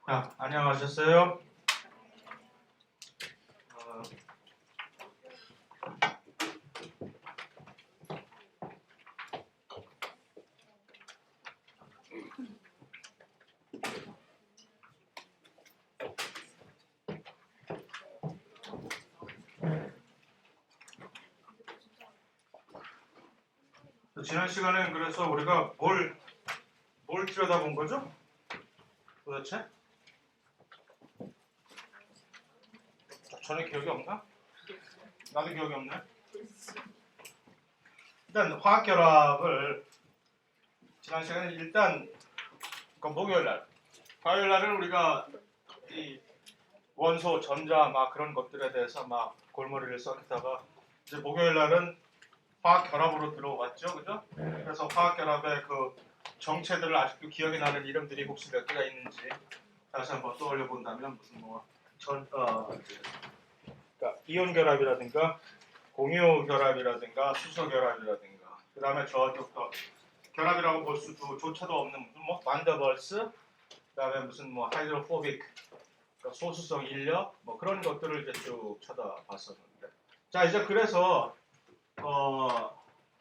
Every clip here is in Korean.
자, 안녕하셨어요? 어, 지난 시간에 그래서 우리가 뭘 들여다본 거죠? 도대체? 전에 기억이 없나? 나도 기억이 없네. 일단 화학결합을 지난 시간에 일단 목요일날, 화요일날은 우리가 이 원소, 전자 막 그런 것들에 대해서 막 골머리를 썩히다가 이제 목요일날은 화학결합으로 들어왔죠, 그죠? 그래서 화학결합의 그 정체들을 아직도 기억이 나는 이름들이 혹시 몇 개가 있는지 다시 한번 떠올려 본다면 무슨 그러니까 이온 결합이라든가 공유 결합이라든가 수소 결합이라든가 그 다음에 저쪽도 결합이라고 볼 수도 조차도 없는 무슨 반더벌스 그다음에 무슨 하이드로포빅 그러니까 소수성 인력 그런 것들을 이제 쭉 쳐다봤었는데 자 이제 그래서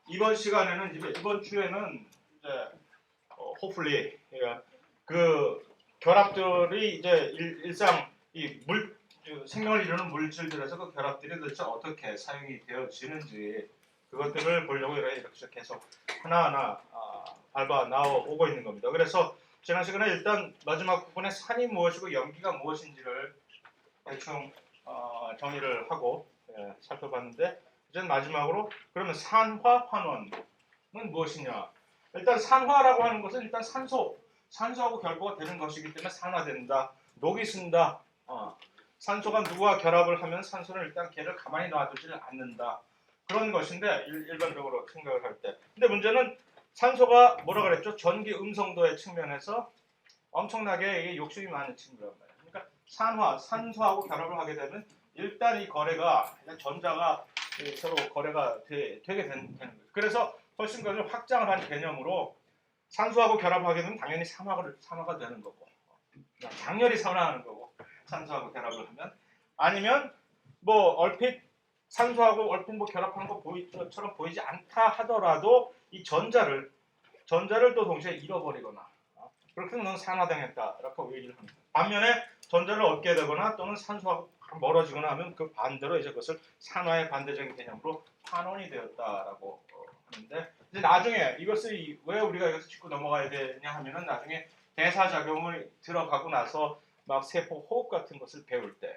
이번 시간에는 이번 주에는 이제 hopefully 그 결합들이 이제 일상 이 생명을 이루는 물질들에서 그 결합들이 도대체 어떻게 사용이 되어지는지 그것들을 보려고 이렇게 계속 하나하나 밟아 나오고 있는 겁니다. 그래서 지난 시간에 일단 마지막 부분에 산이 무엇이고 염기가 무엇인지를 대충 정의를 하고 살펴봤는데 이제 마지막으로 그러면 산화 환원은 무엇이냐? 일단 산화라고 하는 것은 일단 산소하고 결부가 되는 것이기 때문에 산화된다. 녹이 쓴다. 산소가 누구와 결합을 하면 산소는 일단 걔를 가만히 놔두지를 않는다. 그런 것인데 일반적으로 생각을 할 때. 근데 문제는 산소가 뭐라 그랬죠? 전기 음성도의 측면에서 엄청나게 욕심이 많은 친구란 말이에요. 그러니까 산소하고 결합을 하게 되면 일단 이 거래가 전자가 서로 거래가 되게 되는 거예요. 그래서 훨씬 더 확장을 한 개념으로 산소하고 결합하게 되면 당연히 산화가 되는 거고 당연히 산화하는 거고 산소하고 결합을 하면 아니면 얼핏 산소하고 얼핏 결합하는 것처럼 보이지 않다 하더라도 이 전자를 또 동시에 잃어버리거나 그렇게 넌 산화당했다라고 얘기를 합니다. 반면에 전자를 얻게 되거나 또는 산소하고 멀어지거나 하면 그 반대로 이제 그것을 산화의 반대적인 개념으로 환원이 되었다라고 하는데 이제 나중에 이것을 왜 우리가 이것을 짚고 넘어가야 되냐 하면은 나중에 대사작용을 들어가고 나서 막 세포 호흡 같은 것을 배울 때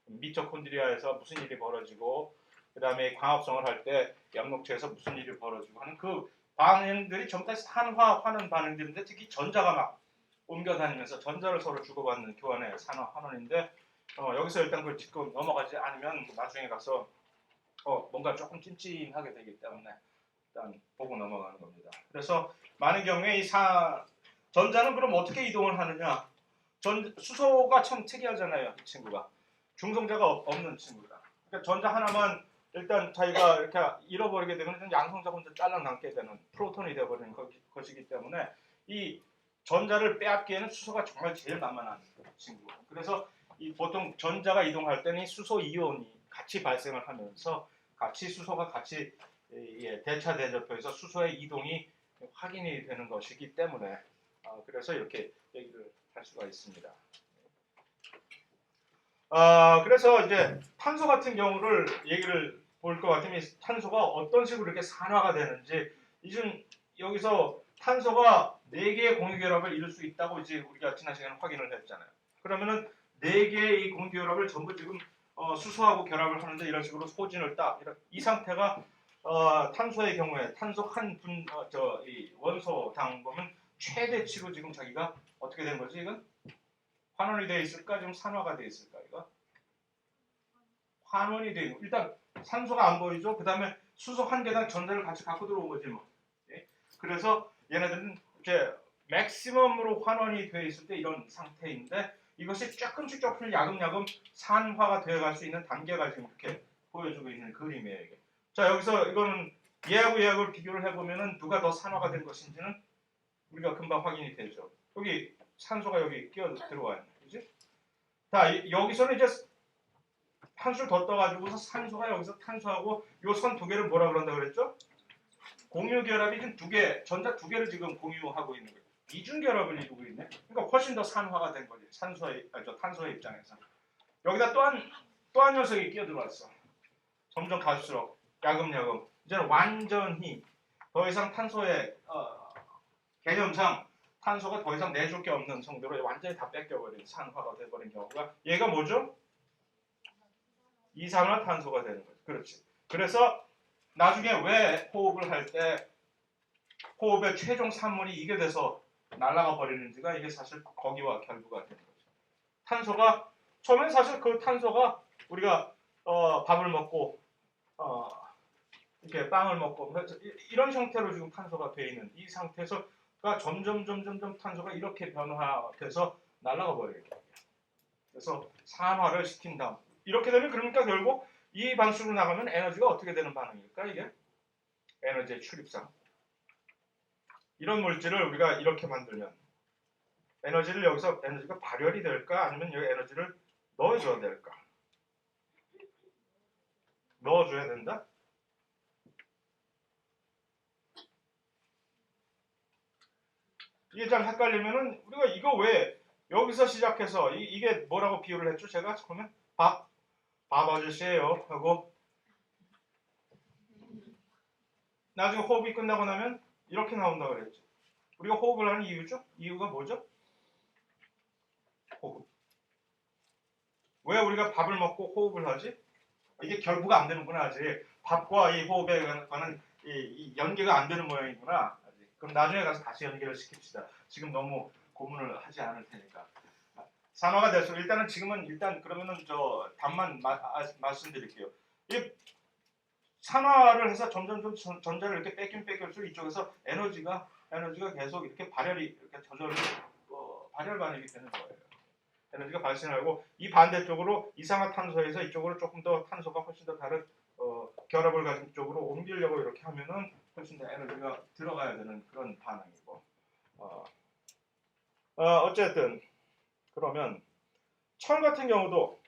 미토콘드리아에서 무슨 일이 벌어지고 그 다음에 광합성을 할 때 양록체에서 무슨 일이 벌어지고 하는 그 반응들이 전부 다 산화 환원 반응들인데 특히 전자가 막 옮겨다니면서 전자를 서로 주고받는 교환의 산화 환원인데 여기서 일단 그걸 짚고 넘어가지 않으면 나중에 가서 뭔가 조금 찜찜하게 되기 때문에 일단 보고 넘어가는 겁니다. 그래서 많은 경우에 전자는 그럼 어떻게 이동을 하느냐? 수소가 참 특이하잖아요, 이 친구가. 중성자가 없는 친구다. 그러니까 전자 하나만 일단 자기가 이렇게 잃어버리게 되면 양성자 혼자 잘라남게 되는 프로톤이 되어버리는 것이기 때문에 이 전자를 빼앗기에는 수소가 정말 제일 만만한 친구. 그래서 보통 전자가 이동할 때는 수소 이온이 같이 발생을 하면서 수소가 같이 대차 대접해서 수소의 이동이 확인이 되는 것이기 때문에 그래서 이렇게 얘기를 할 수가 있습니다. 그래서 이제 탄소 같은 경우를 얘기를 볼 것 같으면 탄소가 어떤 식으로 이렇게 산화가 되는지 이제 여기서 탄소가 4개의 공유결합을 이룰 수 있다고 이제 우리가 지난 시간에 확인을 했잖아요. 그러면은 4개의 이 공유결합을 전부 지금 수소하고 결합을 하는데 이런 식으로 소진을 이 상태가 탄소의 경우에 탄소 한 이 원소당 보면 최대치로 지금 자기가 어떻게 된 거지 이건? 환원이 되어 있을까? 지금 산화가 되어 있을까? 이거? 환원이 되어 있고 일단 산소가 안 보이죠? 그 다음에 수소 한 개당 전자를 같이 갖고 들어온 거지 뭐. 네? 그래서 얘네들은 이렇게 맥시멈으로 환원이 되어 있을 때 이런 상태인데 이것이 조금씩 야금야금 산화가 되어갈 수 있는 단계가 지금 이렇게 보여주고 있는 그림이에요. 이게. 자 여기서 이거는 얘하고 얘하고 비교를 해보면은 누가 더 산화가 된 것인지는 우리가 금방 확인이 되죠. 여기 산소가 여기 끼어 들어와 있네. 자, 여기서는 이제 한술 더 떠가지고서 산소가 여기서 탄소하고 요 선 두 개를 뭐라 그런다 그랬죠? 공유 결합이 지금 두 개, 전자 두 개를 지금 공유하고 있는 거예요. 이중 결합을 이루고 있네. 그러니까 훨씬 더 산화가 된 거지. 탄소의 입장에서. 여기다 또 한 녀석이 끼어들어왔어. 점점 갈수록 야금야금. 이제는 완전히 더 이상 탄소의 개념상 탄소가 더 이상 내줄 게 없는 정도로 완전히 다 뺏겨버린 산화가 돼버린 경우가 얘가 뭐죠? 이산화탄소가 되는 거죠. 그렇지. 그래서 나중에 왜 호흡을 할 때 호흡의 최종 산물이 이게 돼서 날아가 버리는지가 이게 사실 거기와 결부가 되는 거죠. 탄소가 처음엔 사실 그 탄소가 우리가 밥을 먹고 이렇게 빵을 먹고 이런 형태로 지금 탄소가 되어 있는 이 상태에서가 점점 탄소가 이렇게 변화돼서 날아가 버려요. 그래서 산화를 시킨 다음 이렇게 되면 그러니까 결국 이 방식으로 나가면 에너지가 어떻게 되는 반응일까 이게? 에너지의 출입상. 이런 물질을 우리가 이렇게 만들면 에너지를 여기서 에너지가 발열이 될까 아니면 여기 에너지를 넣어줘야 될까? 넣어줘야 된다? 이게 좀 헷갈리면은 우리가 이거 왜 여기서 시작해서 이게 뭐라고 비유를 했죠? 제가 처음에 밥 아저씨예요 하고 나중에 호흡이 끝나고 나면 이렇게 나온다고 그랬죠. 우리가 호흡을 하는 이유죠? 이유가 뭐죠? 호흡. 왜 우리가 밥을 먹고 호흡을 하지? 이게 결부가 안 되는구나 아직. 밥과 이 호흡에 관한 이 연계가 안 되는 모양이구나. 아직. 그럼 나중에 가서 다시 연계를 시킵시다. 지금 너무 고문을 하지 않을 테니까. 산화가 돼서 일단은 지금은 일단 그러면은 저 답만 말씀드릴게요. 이 산화를 해서 점점 전자를 이렇게 뺏길수록 이쪽에서 에너지가 계속 이렇게 발열이 이렇게 저절로 발열 반응이 되는 거예요. 에너지가 발생하고 이 반대쪽으로 이산화탄소에서 이쪽으로 조금 더 탄소가 훨씬 더 다른 결합을 가진 쪽으로 옮기려고 이렇게 하면은 훨씬 더 에너지가 들어가야 되는 그런 반응이고 어쨌든 그러면 철 같은 경우도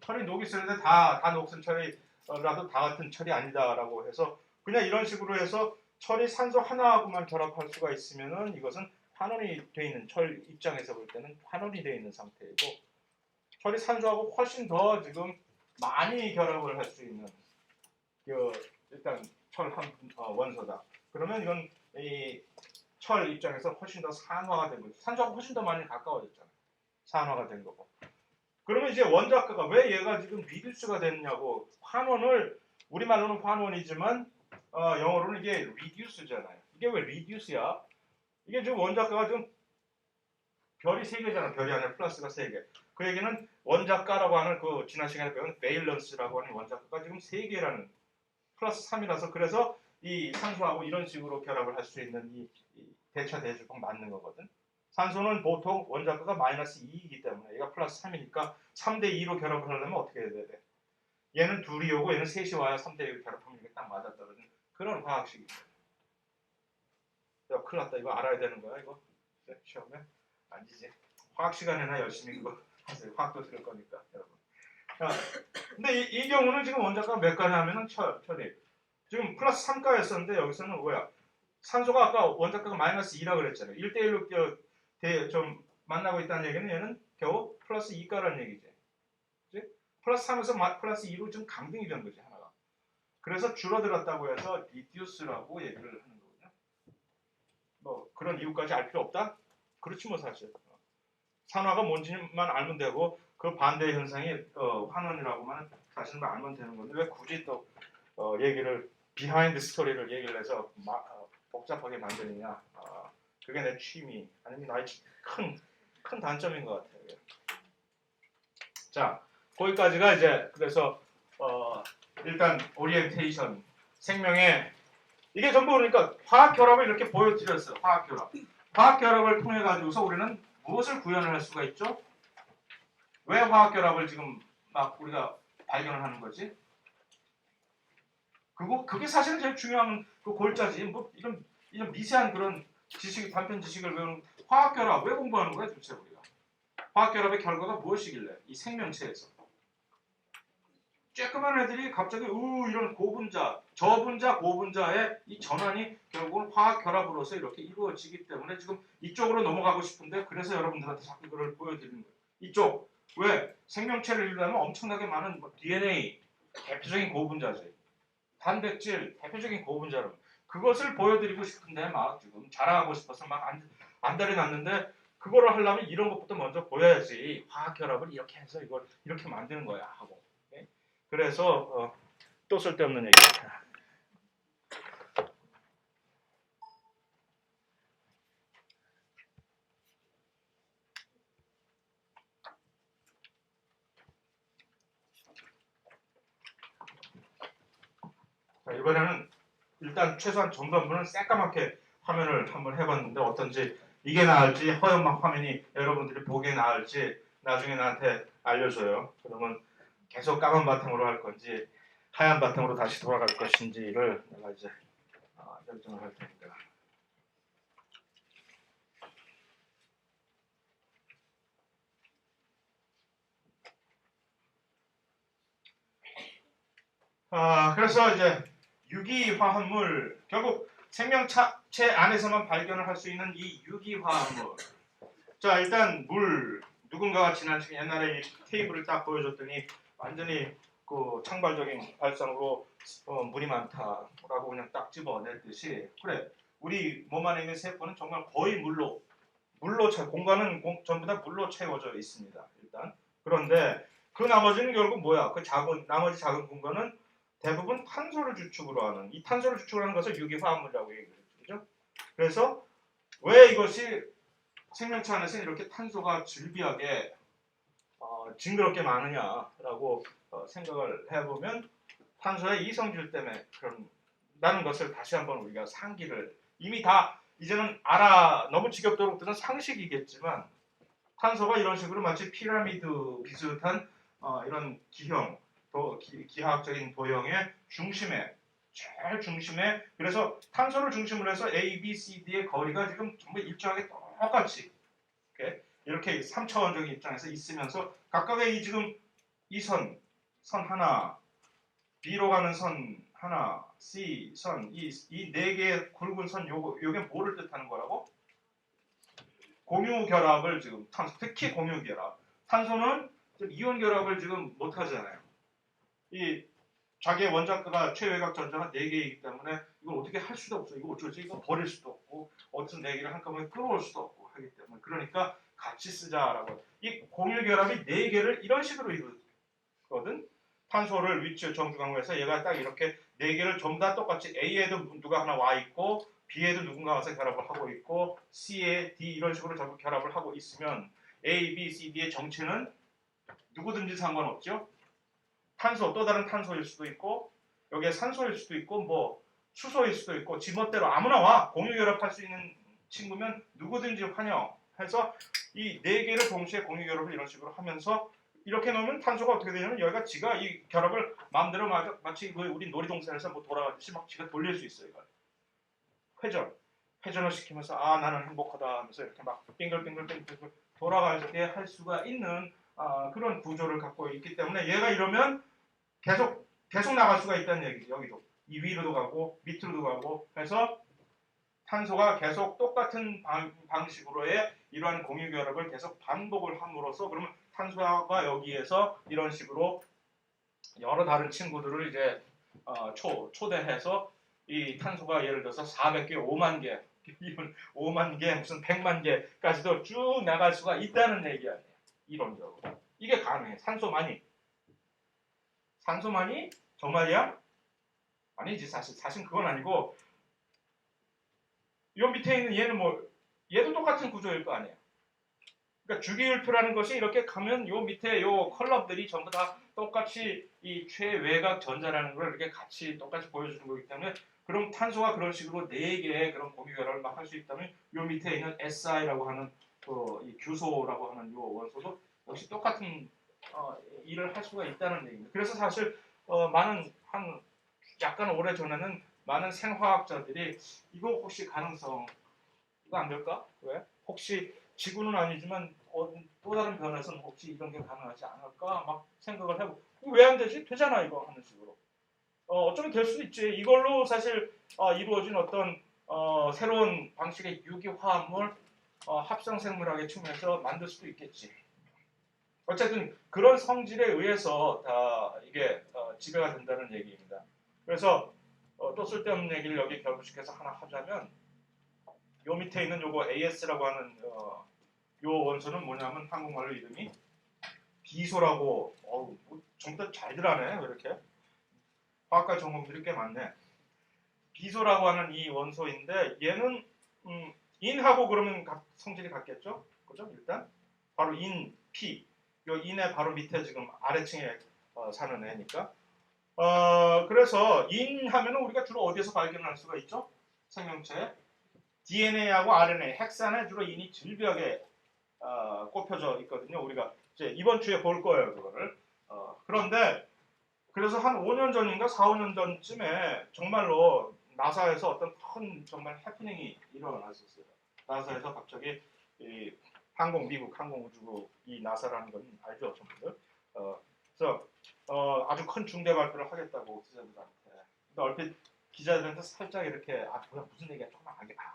철이 녹이 쓰는데 다 녹슨 철이라도 다 같은 철이 아니다라고 해서 그냥 이런 식으로 해서 철이 산소 하나하고만 결합할 수가 있으면은 이것은 환원이 되어 있는 철 입장에서 볼 때는 환원이 되어 있는 상태이고 철이 산소하고 훨씬 더 지금 많이 결합을 할 수 있는 일단 철 한 원소다. 그러면 이건 이 철 입장에서 훨씬 더 산화가 된 거죠. 산소하고 훨씬 더 많이 가까워졌잖아요. 산화가 된 거고. 그러면 이제 원자가가 왜 얘가 지금 리듀스가 됐냐고 환원을 우리말로는 환원이지만 영어로는 이게 리듀스잖아요. 이게 왜 리듀스야? 이게 지금 원자가가 지금 별이 3개잖아. 별이 아니라 플러스가 3개. 그 얘기는 원자가라고 하는 그 지난 시간에 배운 베일런스라고 하는 원자가가 지금 3개라는 플러스 3이라서 그래서 이 산소하고 이런 식으로 결합을 할 수 있는 이 대차 대조법 맞는 거거든. 산소는 보통 원자가가 마이너스 2이기 때문에 얘가 플러스 3이니까 3대 2로 결합을 하려면 어떻게 해야 돼? 얘는 둘이 오고 얘는 셋이 와야 3대 2로 결합하면 이게 딱 맞아떨어지는 그런 화학식이죠. 야, 큰일 났다. 이거 알아야 되는 거야 이거? 시험에? 아니지. 화학 시간에나 열심히 그거 하세요. 화학도 들을 거니까 여러분. 근데 이 경우는 지금 원자가 몇 가냐면은 철이 지금 플러스 3가였었는데 여기서는 뭐야? 산소가 아까 원자가가 마이너스 2라 그랬잖아요. 1대1로 좀 만나고 있다는 얘기는 얘는 겨우 플러스 2가라는 얘기지. 그치? 플러스 3에서 플러스 2로 좀 강등이 된 거지 하나가. 그래서 줄어들었다고 해서 리듀스라고 얘기를 하는 거거든요. 뭐 그런 이유까지 알 필요 없다? 그렇지 뭐 사실. 산화가 뭔지만 알면 되고 그 반대 현상이 환원이라고만 사실만 알면 되는 건데 왜 굳이 또 얘기를 비하인드 스토리를 얘기를 해서 복잡하게 만드느냐. 그게 내 취미 아니면 나의 큰 단점인 것 같아요. 자 거기까지가 이제 그래서 일단 오리엔테이션 생명의 이게 전부 그러니까 화학 결합을 이렇게 보여드렸어요. 화학 결합을 통해 가지고서 우리는 무엇을 구현을 할 수가 있죠? 왜 화학 결합을 지금 막 우리가 발견을 하는 거지? 그게 사실은 제일 중요한 그 골자지. 뭐 이런 미세한 그런 지식, 단편 지식을 배우는 화학 결합 왜 공부하는 거야 도대체 우리가? 화학결합의 결과가 무엇이길래 이 생명체에서 쬐끄만 애들이 갑자기 이런 고분자, 저분자, 고분자의 이 전환이 결국은 화학결합으로서 이렇게 이루어지기 때문에 지금 이쪽으로 넘어가고 싶은데 그래서 여러분들한테 자꾸 그걸 보여드리는 거예요. 이쪽 왜 생명체를 이루려면 엄청나게 많은 DNA 대표적인 고분자지, 단백질 대표적인 고분자로 그것을 보여드리고 싶은데 막 지금 자랑하고 싶어서 막 안달이 났는데 그거를 하려면 이런 것부터 먼저 보여야지 화학결합을 이렇게 해서 이걸 이렇게 만드는 거야 하고. 그래서 또 쓸데없는 얘기입니다. 자, 이번에는 일단 최소한 전반부는 새까맣게 화면을 한번 해봤는데 어떤지 이게 나을지 허연막 화면이 여러분들이 보기에 나을지 나중에 나한테 알려줘요. 그러면 계속 까만 바탕으로 할 건지 하얀 바탕으로 다시 돌아갈 것인지를 내가 이제 결정을 할 테니까. 그래서 이제 유기화합물 결국 생명체 안에서만 발견을 할 수 있는 이 유기화합물. 자 일단 물 누군가가 지난 옛날에 이 테이블을 딱 보여줬더니 완전히 그 창발적인 발상으로 물이 많다라고 그냥 딱 집어냈듯이 그래 우리 몸 안에 있는 세포는 정말 거의 물로 공간은 전부 다 물로 채워져 있습니다. 일단 그런데 그 나머지는 결국 뭐야? 그 나머지 작은 공간은 대부분 탄소를 주축으로 하는 이 탄소를 주축으로 하는 것을 유기화합물이라고 얘기를 했죠. 그래서 왜 이것이 생명체 안에서 이렇게 탄소가 즐비하게 징그럽게 많으냐라고 생각을 해보면 탄소의 이성질 때문에 그런다는 것을 다시 한번 우리가 상기를 이미 다 이제는 너무 지겹도록 드는 상식이겠지만 탄소가 이런 식으로 마치 피라미드 비슷한 이런 기형, 기하학적인 도형의 제일 중심에 그래서 탄소를 중심으로 해서 A, B, C, D의 거리가 지금 전부 일정하게 똑같이 이렇게 3차원적인 입장에서 있으면서 각각의 이 선 하나, B로 가는 선 하나, C 선, 이 네 개의 굵은 선 요게 뭐를 뜻하는 거라고? 공유 결합을 지금 특히 공유 결합. 탄소는 이온 결합을 지금 못 하잖아요. 이 자기의 원자가가 최외곽 전자가 4개이기 때문에 이걸 어떻게 할 수도 없어. 이거 어쩌지? 이거 버릴 수도 없고 어떤 4개를 한꺼번에 끌어올 수도 없고 하기 때문에 그러니까 같이 쓰자라고. 이 공유 결합이 4개를 이런 식으로 이루거든. 탄소를 위치 정주강구해서 얘가 딱 이렇게 4개를 전부 다 똑같이 A에도 누가 하나 와 있고 B에도 누군가 와서 결합을 하고 있고 C에 D 이런 식으로 전부 결합을 하고 있으면 A, B, C, D의 정체는 누구든지 상관없죠. 탄소 또 다른 탄소일 수도 있고 여기에 산소일 수도 있고 뭐 수소일 수도 있고 지멋대로 아무나 와 공유결합할 수 있는 친구면 누구든지 환영해서 이 4개를 동시에 공유결합을 이런 식으로 하면서 이렇게 놓으면 탄소가 어떻게 되냐면 여기가 지가 이 결합을 마음대로 마치 우리 놀이동산에서 뭐 돌아가듯이 막 지가 돌릴 수 있어요. 이걸 회전을 시키면서 나는 행복하다 하면서 이렇게 막 빙글빙글 돌아가게 할 수가 있는 그런 구조를 갖고 있기 때문에 얘가 이러면 계속 나갈 수가 있다는 얘기죠. 여기도 이 위로도 가고 밑으로도 가고 해서 탄소가 계속 똑같은 방식으로의 이러한 공유 결합을 계속 반복을 함으로써 그러면 탄소가 여기에서 이런 식으로 여러 다른 친구들을 이제 초대해서 이 탄소가 예를 들어서 400개, 5만 개, 5만 개, 무슨 100만 개까지도 쭉 나갈 수가 있다는 얘기 아니에요. 이론적으로. 이게 가능해. 산소만이 저 말이야? 아니지 사실 그건 아니고 요 밑에 있는 얘는 얘도 똑같은 구조일 거 아니에요. 그러니까 주기율표라는 것이 이렇게 가면 요 밑에 요 컬럼들이 전부 다 똑같이 이 최외곽 전자라는 걸 이렇게 같이 똑같이 보여주는 거기 때문에 그럼 탄소가 그런 식으로 4개의 그런 공유 결합을 막 할 수 있다면 요 밑에 있는 SI라고 하는 이 규소라고 하는 요 원소도 역시 똑같은 일을 할 수가 있다는 얘기입니다. 그래서 사실 많은 약간 오래 전에는 많은 생화학자들이 이거 혹시 가능성 이거 안 될까? 왜? 혹시 지구는 아니지만 또 다른 변에서는 혹시 이런 게 가능하지 않을까 막 생각을 해보고 왜 안 되지? 되잖아 이거 하는 식으로 어쩌면 될 수도 있지. 이걸로 사실 이루어진 어떤 새로운 방식의 유기화합물 합성생물학의 측면에서 만들 수도 있겠지. 어쨌든 그런 성질에 의해서 다 이게 지배가 된다는 얘기입니다. 그래서 또 쓸데없는 얘기를 여기 결부시켜서 하나 하자면 요 밑에 있는 요거 AS라고 하는 요 원소는 뭐냐면 한국말로 이름이 비소라고 뭐 전부 다 잘들 하네 왜 이렇게 화학과 전공들이 꽤 많네. 비소라고 하는 이 원소인데 얘는 인하고 그러면 성질이 같겠죠? 그죠? 일단 바로 인, 피 요 인의 바로 밑에 지금 아래층에 사는 애니까 그래서 인 하면은 우리가 주로 어디에서 발견할 수가 있죠? 생명체 DNA하고 RNA, 핵산에 주로 인이 질비하게 꼽혀져 있거든요. 우리가 이제 이번 주에 볼 거예요, 그거를. 그런데 그래서 한 5년 전인가 4, 5년 전쯤에 정말로 나사에서 어떤 큰 정말 해프닝이 일어났었어요. 나사에서 갑자기 이 미국 항공우주국 이 나사라는 건 알죠, 전부들. 그래서 아주 큰 중대 발표를 하겠다고 기자들한테. 근데 얼핏 기자들한테 살짝 이렇게 뭐야 무슨 얘기야 조금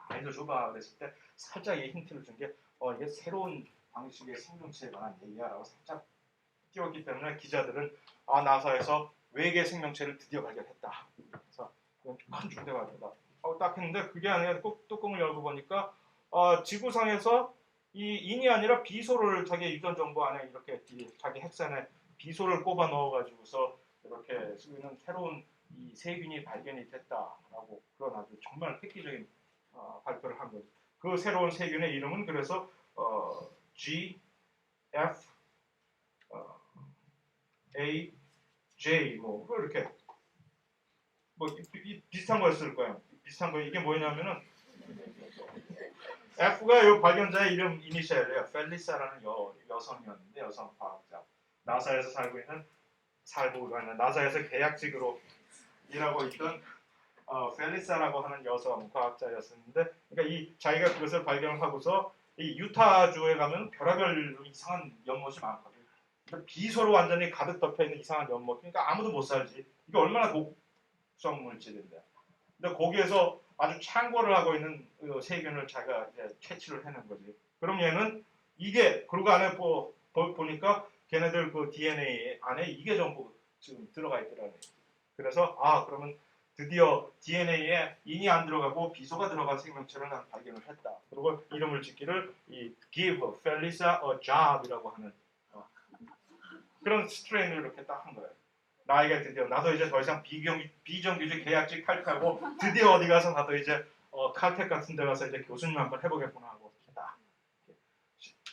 알려줘봐 그랬을 때 살짝 힌트를 준 게 이게 새로운 방식의 생명체에 관한 얘기야라고 살짝 띄웠기 때문에 기자들은 나사에서 외계 생명체를 드디어 발견했다. 그래서 이건 큰 중대 발표다. 딱 했는데 그게 아니라 꼭 뚜껑을 열고 보니까 지구상에서 이 인이 아니라 비소를 자기 유전 정보 안에 이렇게 자기 핵산에 비소를 꼽아 넣어가지고서 이렇게 쓰고 있는 새로운 이 세균이 발견이 됐다라고 그런 아주 정말 획기적인 발표를 한 거죠. 그 새로운 세균의 이름은 그래서 G, F, A, J 뭐 이렇게 뭐 비슷한 거였을 거예요. 비슷한 거 이게 뭐냐면은 F가 요 발견자의 이름 이니셜이에요. 펠리사라는 여성이었는데 여성 과학자. 나사에서 살고 있는 나사에서 계약직으로 일하고 있던 펠리사라고 하는 여성 과학자였었는데, 그러니까 이 자기가 그것을 발견하고서 이 유타주에 가면 별의별 이상한 연못이 많거든요. 비소로 완전히 가득 덮여 있는 이상한 연못. 그러니까 아무도 못 살지. 이게 얼마나 독성 물질인데. 근데 거기에서 아주 창고를 하고 있는 세균을 자기가 이제 채취를 해낸 거지. 그럼 얘는 이게 그러고 안에 보니까 걔네들 그 DNA 안에 이게 전부 지금 들어가 있더라고요. 그래서 그러면 드디어 DNA에 인이 안 들어가고 비소가 들어간 생명체를 난 발견을 했다. 그리고 이름을 짓기를 이 Give Felisa a Job이라고 하는 그런 스트레인을 이렇게 딱 한 거예요. 나에게 드디어 나도 이제 더 이상 비정규직 계약직 탈퇴하고 드디어 어디 가서 나도 이제 칼텍 같은 데 가서 이제 교수님 한번 해보겠구나 하고 딱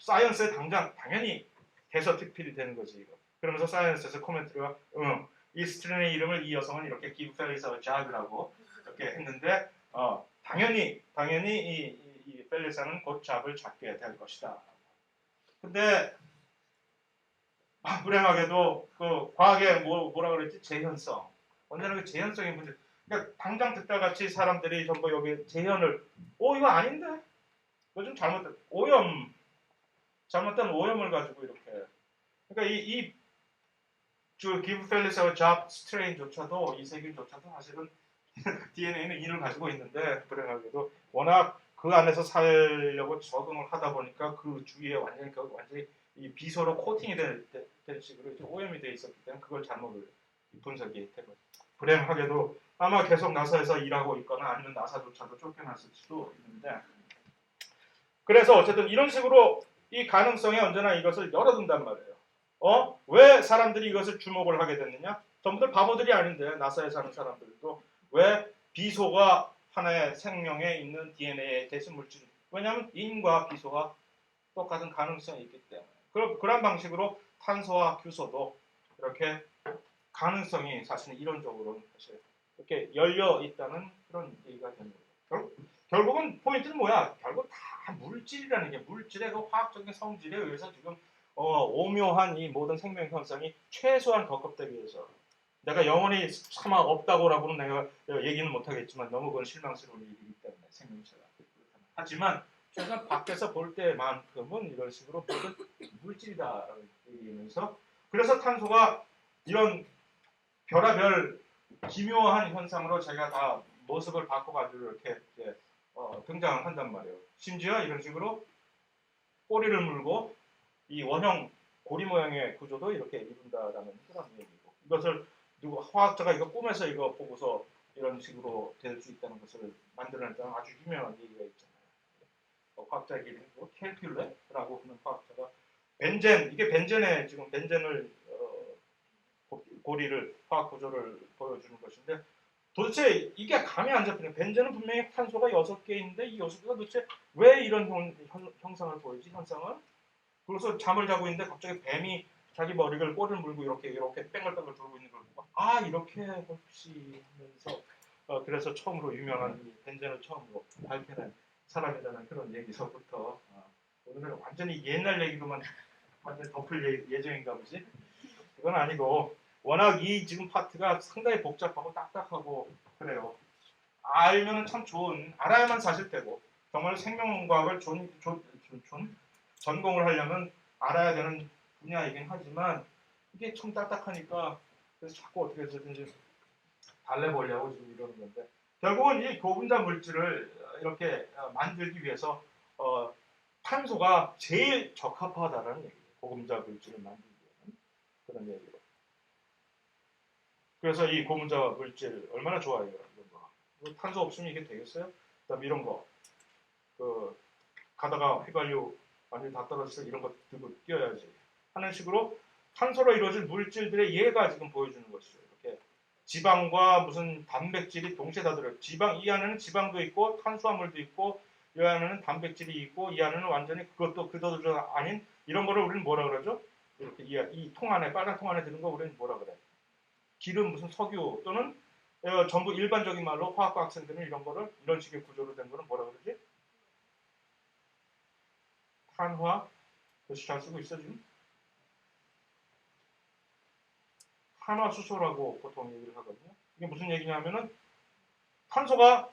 사이언스에 당연히 대서특필이 되는 거지 이거. 그러면서 사이언스에서 코멘트가 이 스트레인의 이름을 이 여성은 이렇게 Give Felisa a Job이라고 이렇게 했는데 당연히 이 펠리사는 곧 잡을 잡게 될 것이다. 근데 불행하게도 그 과학의 뭐라 그랬지? 재현성. 언제나 그 재현성의 문제. 그러니까 당장 듣다 같이 사람들이 전부 여기 재현을 이거 아닌데? 이거 좀 잘못된 오염을 가지고 이렇게. 그러니까 이 Give Felisa a Job 스트레인조차도 이 세균조차도 사실은 DNA는 인을 가지고 있는데 불행하게도 워낙 그 안에서 살려고 적응을 하다 보니까 그 주위에 완전히 이 비소로 코팅이 될 식으로 오염이 돼 있었기 때문에 그걸 잘못 분석이 되고 불행하게도 아마 계속 나사에서 일하고 있거나 아니면 나사조차도 쫓겨났을 수도 있는데 그래서 어쨌든 이런 식으로 이 가능성에 언제나 이것을 열어둔단 말이에요. 왜 사람들이 이것을 주목을 하게 됐느냐? 전부들 바보들이 아닌데 나사에 사는 사람들도 왜 비소가 하나의 생명에 있는 DNA의 대신 물질 왜냐하면 인과 비소가 똑같은 가능성이 있기 때문에 그런 방식으로 탄소와 규소도 이렇게 가능성이 사실은 이론적으로는 사실 이렇게 열려 있다는 그런 얘기가 되는 거예요. 결국은 포인트는 뭐야? 결국 다 물질이라는 게 물질의 그 화학적인 성질에 의해서 지금 오묘한 이 모든 생명 현상이 최소한 걷겁되기 위해서 내가 영원히 차마 없다고라고는 내가 얘기는 못하겠지만 너무 그건 실망스러운 일이기 때문에 생명체가 하지만 그래서 밖에서 볼 때만큼은 이런 식으로 모든 물질이다라는 얘기면서 그래서 탄소가 이런 별의별 기묘한 현상으로 자기가 다 모습을 바꿔가지고 이렇게 등장을 한단 말이에요. 심지어 이런 식으로 꼬리를 물고 이 원형 고리 모양의 구조도 이렇게 이룬다라는 그런 얘기고 이것을 누구 화학자가 이거 꿈에서 이거 보고서 이런 식으로 될 수 있다는 것을 만들어냈다는 아주 유명한 얘기가 있잖아요. 화학자 이름이 켈큘레라고 하는 화학자가 벤젠 이게 벤젠에 지금 벤젠을 고리를 화학 구조를 보여주는 것인데 도대체 이게 감이 안 잡히는 벤젠은 분명히 탄소가 6개 있는데 이 6개가 도대체 왜 이런 형상을 보이지 현상을 그래서 잠을 자고 있는데 갑자기 뱀이 자기 머리를 꼬리를 물고 이렇게 뺑글뺑글 돌고 있는 걸 보고 아 이렇게 혹시 하면서 그래서 처음으로 유명한 벤젠을 처음으로 밝혀낸 사람이라는 그런 얘기서부터 오늘은 완전히 옛날 얘기로만 완전 덮을 예정인가 보지 그건 아니고 워낙 이 지금 파트가 상당히 복잡하고 딱딱하고 그래요. 알면 참 좋은 알아야만 사실 되고 정말 생명과학을 전공을 하려면 알아야 되는 분야이긴 하지만 이게 참 딱딱하니까 그래서 자꾸 어떻게 해서든지 달래보려고 지금 이러는 건데 결국은 이 고분자 물질을 이렇게 만들기 위해서 탄소가 제일 적합하다라는 얘기예요. 고분자 물질을 만들기 위해서는 그런 얘기로. 그래서 이 고분자 물질 얼마나 좋아요 이런 거. 탄소 없으면 이게 되겠어요? 그다음 이런 거. 가다가 휘발유 완전히 다 떨어져서 이런 거 들고 뛰어야지 하는 식으로 탄소로 이루어진 물질들의 예가 지금 보여주는 것이죠. 이렇게 지방과 무슨 단백질이 동시에 다 들어요. 지방 이 안에는 지방도 있고 탄수화물도 있고 이 안에는 단백질이 있고 이 안에는 완전히 그것도 그것도 아닌 이런 거를 우리는 뭐라 그러죠? 이렇게 이 통 안에 빨간 통 안에 드는 거 우리는 뭐라 그래? 기름 무슨 석유 또는 전부 일반적인 말로 화학과 학생들은 이런 거를 이런 식의 구조로 된 거는 뭐라 그러지? 탄화 글씨 잘 쓰고 있어 지금? 탄화수소라고 보통 얘기를 하거든요. 이게 무슨 얘기냐면은 탄소가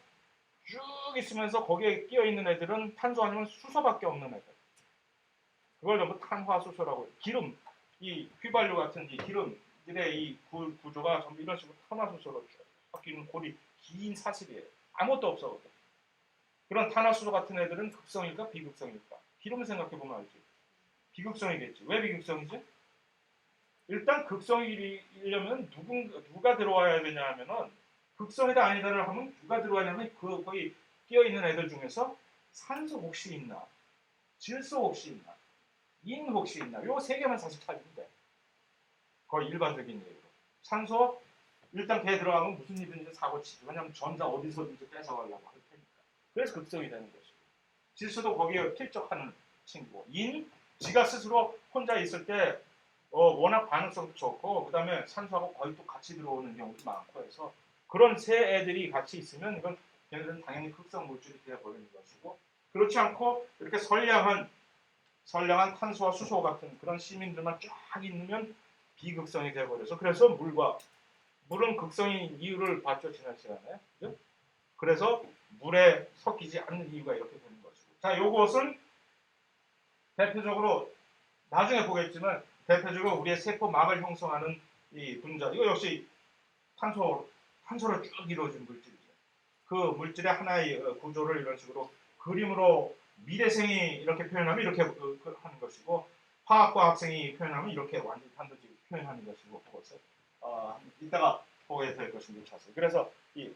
쭉 있으면서 거기에 끼어 있는 애들은 탄소 아니면 수소밖에 없는 애들. 그걸 전부 탄화수소라고 해요. 기름, 이 휘발유 같은 이 기름들의 이 구조가 전부 이런 식으로 탄화수소로 쭉 바뀌는 고리 긴 사슬이에요. 아무것도 없어. 그런 탄화수소 같은 애들은 극성일까 비극성일까? 기름을 생각해 보면 알지. 비극성이겠지. 왜 비극성이지? 일단 극성이려면 누가 들어와야 되냐 하면은 극성이다 아니다를 하면 누가 들어와냐면 거기 끼어 있는 애들 중에서 산소 혹시 있나, 질소 혹시 있나, 인 혹시 있나. 요 세 개만 사실 찾으면 돼. 거의 일반적인 얘기로. 산소 일단 배에 들어가면 무슨 일이든지 사고 치죠. 왜냐하면 전자 어디서든지 뺏어가려고 할 테니까. 그래서 극성이 되는 것이고. 질소도 거기에 필적하는 친구. 인 지가 스스로 혼자 있을 때 워낙 반응성도 좋고 그다음에 산소하고 거의 또 같이 들어오는 경우도 많고 해서 그런 새 애들이 같이 있으면 이건 걔네들은 당연히 흑성 물질이 되어버리는 것이고 그렇지 않고 이렇게 선량한 탄소와 수소 같은 그런 시민들만 쫙 있으면 비극성이 되어버려서 그래서 물은 극성인 이유를 봤죠 지난 시간에 그죠? 그래서 물에 섞이지 않는 이유가 이렇게 되는 것이고 자 이것은 대표적으로 나중에 보겠지만 대표적으로 우리의 세포막을 형성하는 이 분자 이거 역시 탄소로 쭉 이루어진 물질이죠. 그 물질의 하나의 구조를 이런 식으로 그림으로 미래생이 이렇게 표현하면 이렇게 하는 것이고 화학과 학생이 표현하면 이렇게 완전히 단도직입 표현하는 것이고 그것을 이따가 보게 될 것입니다. 자세히. 그래서 이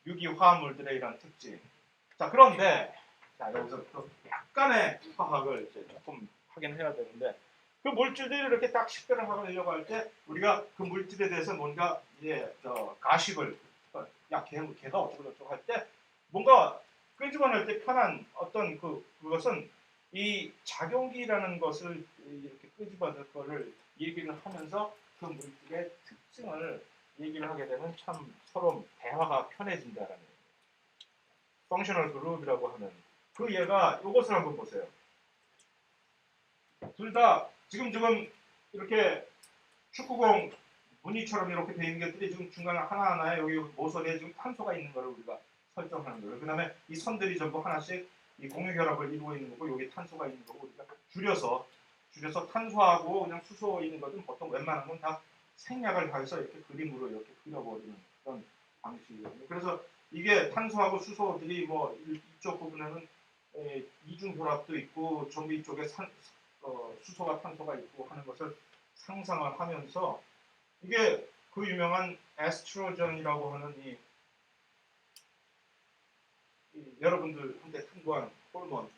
유기화합물들의 이런 특징. 자 그런데 자 여기서 또 약간의 화학을 이제 조금 하긴 해야 되는데 그 물질들이 이렇게 딱 식별을 하려고 할 때 우리가 그 물질에 대해서 뭔가 이제 가식을 야 걔가 어쩌고 저쩌고 할 때 뭔가 끄집어낼 때 편한 어떤 그것은 이 작용기라는 것을 이렇게 끄집어낼 거를 얘기를 하면서 그 물질의 특징을 얘기를 하게 되면 참 서로 대화가 편해진다라는 얘기예요. 펑셔널 그룹이라고 하는 그 얘가 이것을 한번 보세요. 둘 다 지금 이렇게 축구공 무늬처럼 이렇게 돼 있는 것들이 지금 중간에 하나하나에 여기 모서리에 지금 탄소가 있는 거를 우리가 설정하는 거예요. 그 다음에 이 선들이 전부 하나씩 이 공유 결합을 이루고 있는 거고 여기 탄소가 있는 거고 우리가 줄여서 탄소하고 그냥 수소 있는 것은 보통 웬만한 건 다 생략을 해서 이렇게 그림으로 이렇게 그려버리는 그런 방식이거든요. 그래서 이게 탄소하고 수소들이 뭐 이쪽 부분에는 이중 결합도 있고 전부 이쪽에 수소가 탄소가 있고 하는 것을 상상을 하면서 이게 그 유명한 에스트로겐이라고 하는 이 여러분들한테 풍부한 호르몬과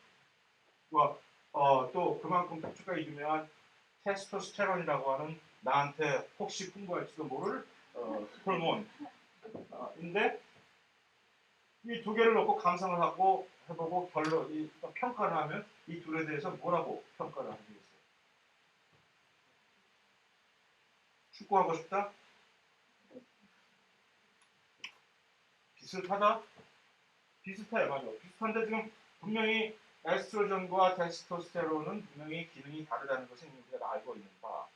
또 그만큼 척추가 유명한 테스토스테론이라고 하는 나한테 혹시 풍부할지도 모를 호르몬인데 이 두 개를 놓고 감상을 하고 해보고 평가를 하면 이 둘에 대해서 뭐라고 평가를 하겠어요? 축구하고 싶다? 비슷하다? 비슷해요, 맞아. 비슷한데 지금 분명히 에스트로겐과 테스토스테론은 분명히 기능이 다르다는 것은 우리가 알고 있는 바.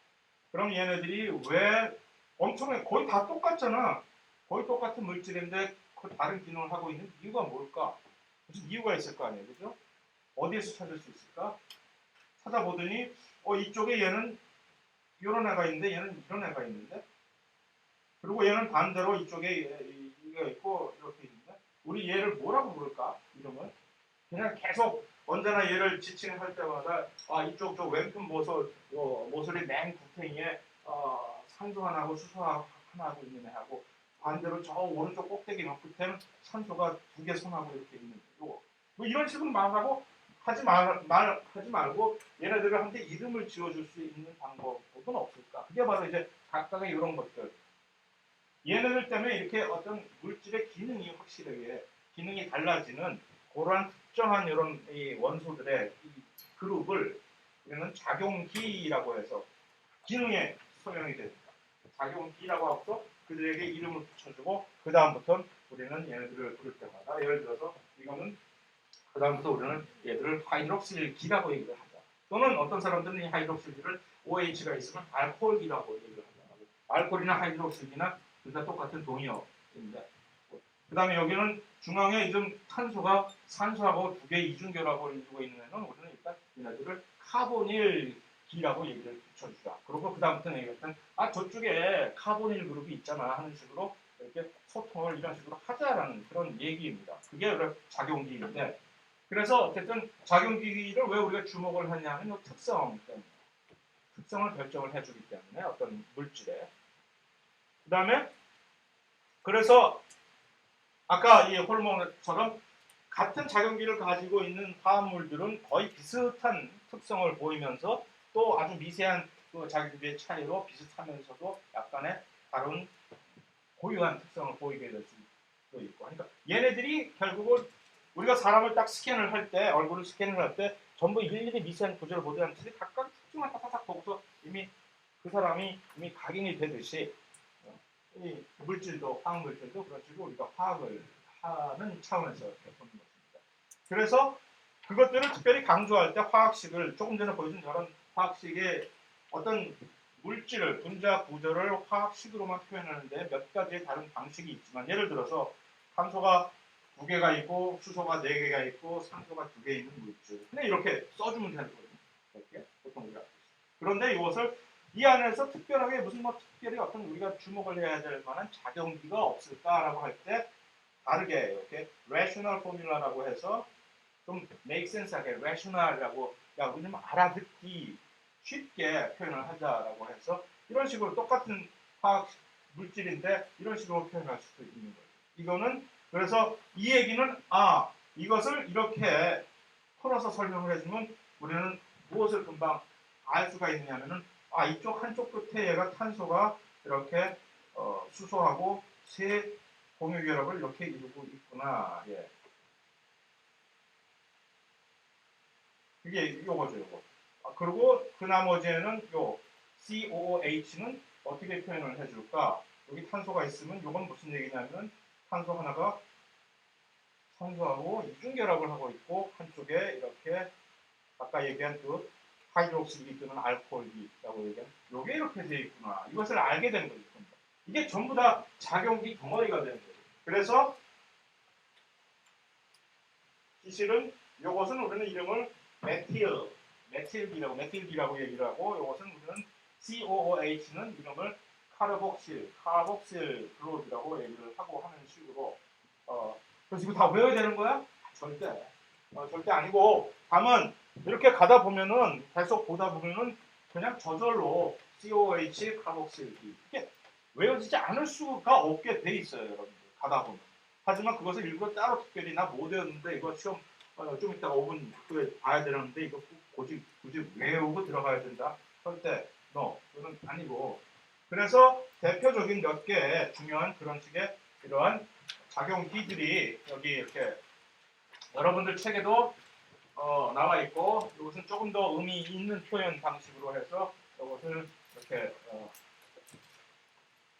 그럼 얘네들이 왜 엄청나게 거의 다 똑같잖아. 거의 똑같은 물질인데 그 다른 기능을 하고 있는 이유가 뭘까? 무슨 이유가 있을 거 아니에요, 그죠? 어디에서 찾을 수 있을까? 찾아보더니 이쪽에 얘는 이런 애가 있는데 얘는 이런 애가 있는데 그리고 얘는 반대로 이쪽에 이가 있고 이렇게 있는데 우리 얘를 뭐라고 부를까? 이름을 그냥 계속 언제나 얘를 지칭할 때마다 이쪽 저 왼편 모서리 맨 구탱이에 산소 하나하고 수소 하나하고 있는 애하고 반대로 저 오른쪽 꼭대기 끝에는 산소가 두 개 손하고 이렇게 있는 거고 뭐 이런 식으로 말하고 하지 말고 얘네들을 한테 이름을 지어줄 수 있는 방법은 없을까? 그게 바로 이제 각각의 이런 것들. 얘네들 때문에 이렇게 어떤 물질의 기능이 확실하게 기능이 달라지는 그러한 특정한 이런 이 원소들의 이 그룹을 우리는 작용기라고 해서 기능에 소명이 됩니다. 작용기라고 하고서 그들에게 이름을 붙여주고 그 다음부터 우리는 얘네들을 부를 때마다 예를 들어서 이거는 그 다음부터 우리는 얘들을 하이드록실기라고 얘기를 하자. 또는 어떤 사람들은 이 하이드록실기를 OH가 있으면 알코올기라고 얘기를 하자. 알코올이나 하이드록실기나 둘 다 똑같은 동의어입니다. 그 다음에 여기는 중앙에 좀 탄소가 산소하고 두 개의 이중 결합을 이루고 있는 애는 우리는 일단 얘네들을 카보닐기라고 얘기를 붙여주자. 그리고 그 다음부터는 얘기했던 저쪽에 카보닐 그룹이 있잖아 하는 식으로 이렇게 소통을 이런 식으로 하자라는 그런 얘기입니다. 그게 작용기인데 그래서 어쨌든 작용기를 왜 우리가 주목을 하냐면 특성 때문에 특성을 결정을 해주기 때문에 어떤 물질에 그 다음에 그래서 아까 이 호르몬처럼 같은 작용기를 가지고 있는 화합물들은 거의 비슷한 특성을 보이면서 또 아주 미세한 그 작용기의 차이로 비슷하면서도 약간의 다른 고유한 특성을 보이게 될 수도 있고 그러니까 얘네들이 결국은 우리가 사람을 딱 스캔을 할 때 얼굴을 스캔을 할 때 전부 일일이 미세한 구조를 보지 않듯이 각각 특징을 탁탁 보고서 이미 그 사람이 이미 각인이 되듯이 이 물질도 화학 물질도 그런 식으로 우리가 화학을 하는 차원에서 보는 것입니다. 그래서 그것들을 특별히 강조할 때 화학식을 조금 전에 보여준 저런 화학식의 어떤 물질을 분자 구조를 화학식으로만 표현하는데 몇 가지의 다른 방식이 있지만 예를 들어서 탄소가 두 개가 있고 수소가 네 개가 있고 산소가 두 개 있는 물질 그냥 이렇게 써주면 되는 거거든요. 이렇게 보통 우리가 그런데 이것을 이 안에서 특별하게 무슨 특별히 어떤 우리가 주목을 해야 될 만한 작용기가 없을까라고 할 때 다르게 이렇게 rational formula라고 해서 좀 make sense하게 rational이라고 우리 좀 알아듣기 쉽게 표현을 하자라고 해서 이런 식으로 똑같은 화학 물질인데 이런 식으로 표현할 수도 있는 거예요. 이거는 그래서 이 얘기는 이것을 이렇게 풀어서 설명을 해주면 우리는 무엇을 금방 알 수가 있느냐면은 이쪽 한쪽 끝에 얘가 탄소가 이렇게 수소하고 세 공유 결합을 이렇게 이루고 있구나. 예. 그게 요거죠, 요거. 그리고 그 나머지에는 요 COOH는 어떻게 표현을 해줄까? 여기 탄소가 있으면 요건 무슨 얘기냐면 탄소 하나가 산소하고 이중 결합을 하고 있고 한쪽에 이렇게 아까 얘기한 그 하이드록실기 또는 알코올기라고 얘기한 요게 이렇게 되어 있구나. 이것을 알게 되는 거죠. 이게 전부 다 작용기 덩어리가 되는 거예요. 그래서 기실은 요것은 우리는 이름을 메틸비라고 얘기를 하고, 요것은 우리는 COOH는 이름을 카르복실 그룹이라고 얘기를 하고 하는 식으로. 그래서 이거 다 외워야 되는 거야? 절대 아니고, 다만 이렇게 가다 보면은 계속 보다 보면은 그냥 저절로 COH 카복실기 이게 외워지지 않을 수가 없게 돼 있어요, 여러분들. 가다 보면. 하지만 그것을 일부러 따로 특별히 나 못 외웠는데 이거 시험 좀 이따가 5분 후에 봐야 되는데 이거 굳이 외우고 들어가야 된다. 절대 그건 아니고. 그래서 대표적인 몇 개 중요한 그런 식의 이러한 작용기들이 여기 이렇게 여러분들 책에도 나와 있고, 이것은 조금 더 의미 있는 표현 방식으로 해서 이것을 이렇게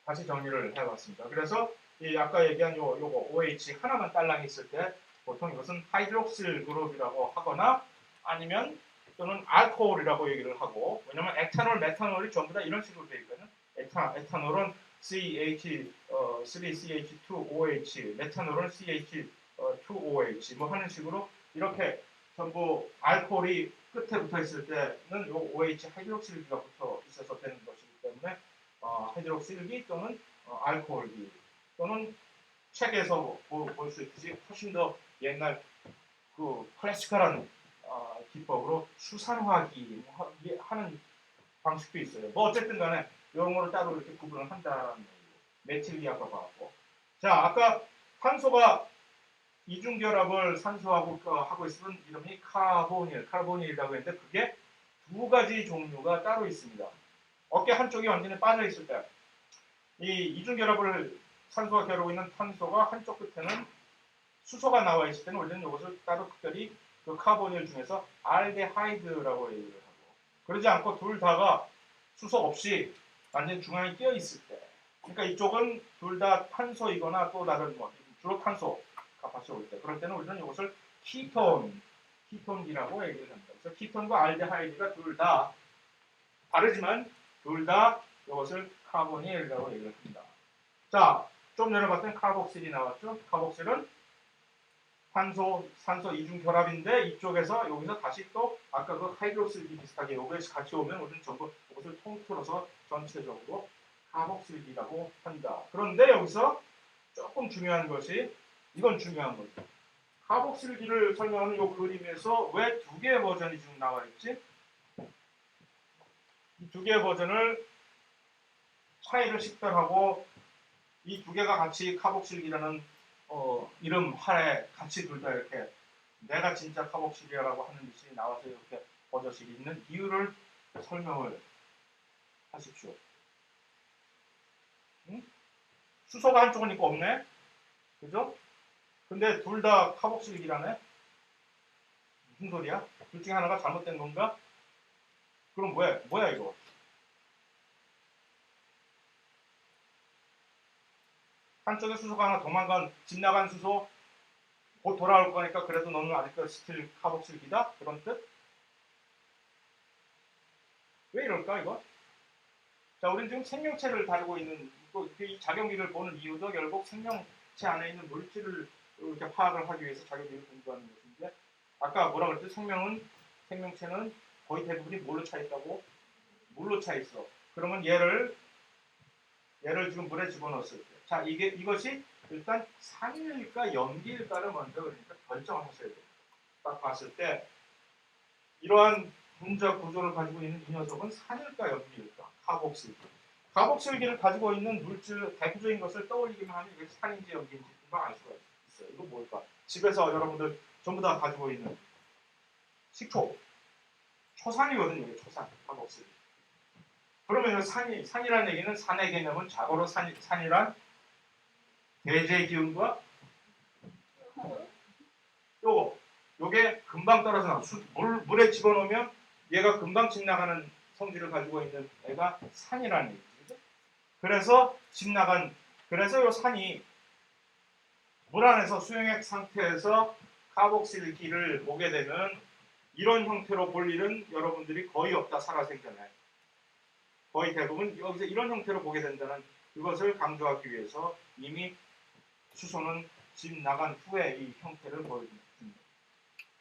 다시 정리를 해봤습니다. 그래서 이 아까 얘기한 요거 OH 하나만 딸랑 있을 때 보통 이것은 하이드록실 그룹이라고 하거나 아니면 또는 알코올이라고 얘기를 하고, 왜냐면 에탄올, 메탄올이 전부 다 이런 식으로 되어 있거든요. 에탄올은 CH3CH2OH, 메탄올은 CH2OH 뭐 하는 식으로 이렇게 전부 알코올이 끝에 붙어 있을 때는 요 OH 하이드록실기가 붙어 있어서 되는 것이기 때문에 하이드록실기 또는 알코올기 또는 책에서 볼 수 있듯이 훨씬 더 옛날 그 클래시컬한 기법으로 수산화기 하는 방식도 있어요. 뭐 어쨌든 간에 영어로 따로 이렇게 구분을 한다는 얘기고. 메틸기 아까 봤고. 자, 아까 탄소가 이중결합을 산소하고 하고 있으면 이름이 카보닐이라고 했는데 그게 두 가지 종류가 따로 있습니다. 어깨 한쪽이 완전히 빠져 있을 때 이 이중결합을 산소가 겨루고 있는 탄소가 한쪽 끝에는 수소가 나와 있을 때는 우리는 이것을 따로 특별히 그 카보닐 중에서 알데하이드라고 얘기를 하고, 그러지 않고 둘 다가 수소 없이 완전 중앙에 끼어 있을 때, 그러니까 이쪽은 둘 다 탄소이거나 또 다른 뭐 주로 탄소가 같이 올 때, 그럴 때는 우리는 이것을 키톤이라고 얘기를 합니다. 그래서 키톤과 알데하이드가 둘 다 다르지만 둘 다 이것을 카보닐이라고 얘기를 합니다. 자, 좀 전에 봤던 카복실이 나왔죠. 카복실은 산소 이중 결합인데 이쪽에서 여기서 다시 또 아까 그 하이드록실기 비슷하게 여기에 같이 오면 우리는 전부 이것을 통틀어서 전체적으로 카복실기라고 한다. 그런데 여기서 조금 중요한 것이, 이건 중요한 거죠. 카복실기를 설명하는 이 그림에서 왜 두 개의 버전이 지금 나와 있지? 이 두 개의 버전을 차이를 식별하고 이 두 개가 같이 카복실기라는 이름 하에 같이 둘 다 이렇게 내가 진짜 카복실이라고 하는 것이 나와서 이렇게 버젓이 있는 이유를 설명을 하십시오. 응? 수소가 한쪽은 있고 없네? 그죠? 근데 둘 다 카복실기라네? 무슨 소리야? 둘 중에 하나가 잘못된 건가? 그럼 뭐야 이거? 한쪽에 수소가 하나 집 나간 수소 곧 돌아올 거니까 그래도 너는 아직도 스틸 카복실기다? 그런 뜻? 왜 이럴까 이거? 자, 우리는 지금 생명체를 다루고 있는 이 작용기를 보는 이유도 결국 생명체 안에 있는 물질을 이렇게 파악을 하기 위해서 작용기를 공부하는 것인데, 아까 뭐라 그랬지? 생명체는 거의 대부분이 뭘로 차 있다고? 물로 차 있어. 그러면 얘를 지금 물에 집어넣었을 때, 자, 이것이 일단 산일까 염기일까를 먼저 그러니까 결정을 하셔야 돼요. 딱 봤을 때 이러한 분자 구조를 가지고 있는 이 녀석은 산일까 염기일까? 카복실기를 가지고 있는 물질 대표적인 것을 떠올리기만 하면 이게 산인지 염기인지 금방 알 수가 있어요. 이거 뭘까? 집에서 여러분들 전부 다 가지고 있는 식초, 초산이거든요. 이게 초산, 카복실기. 그러면 산이라는 얘기는 산의 개념은 자고로 산이란 대제 기운과 요게 금방 떨어져 나와. 물에 집어넣으면 얘가 금방 집 나가는 성질을 가지고 있는 애가 산이라는 얘기죠. 그래서 그래서 요 산이 물 안에서 수용액 상태에서 카복실기를 보게 되면 이런 형태로 볼 일은 여러분들이 거의 없다, 살아생전에. 거의 대부분 여기서 이런 형태로 보게 된다는 그것을 강조하기 위해서 이미 수소는 집 나간 후에 이 형태를 보여줍니다.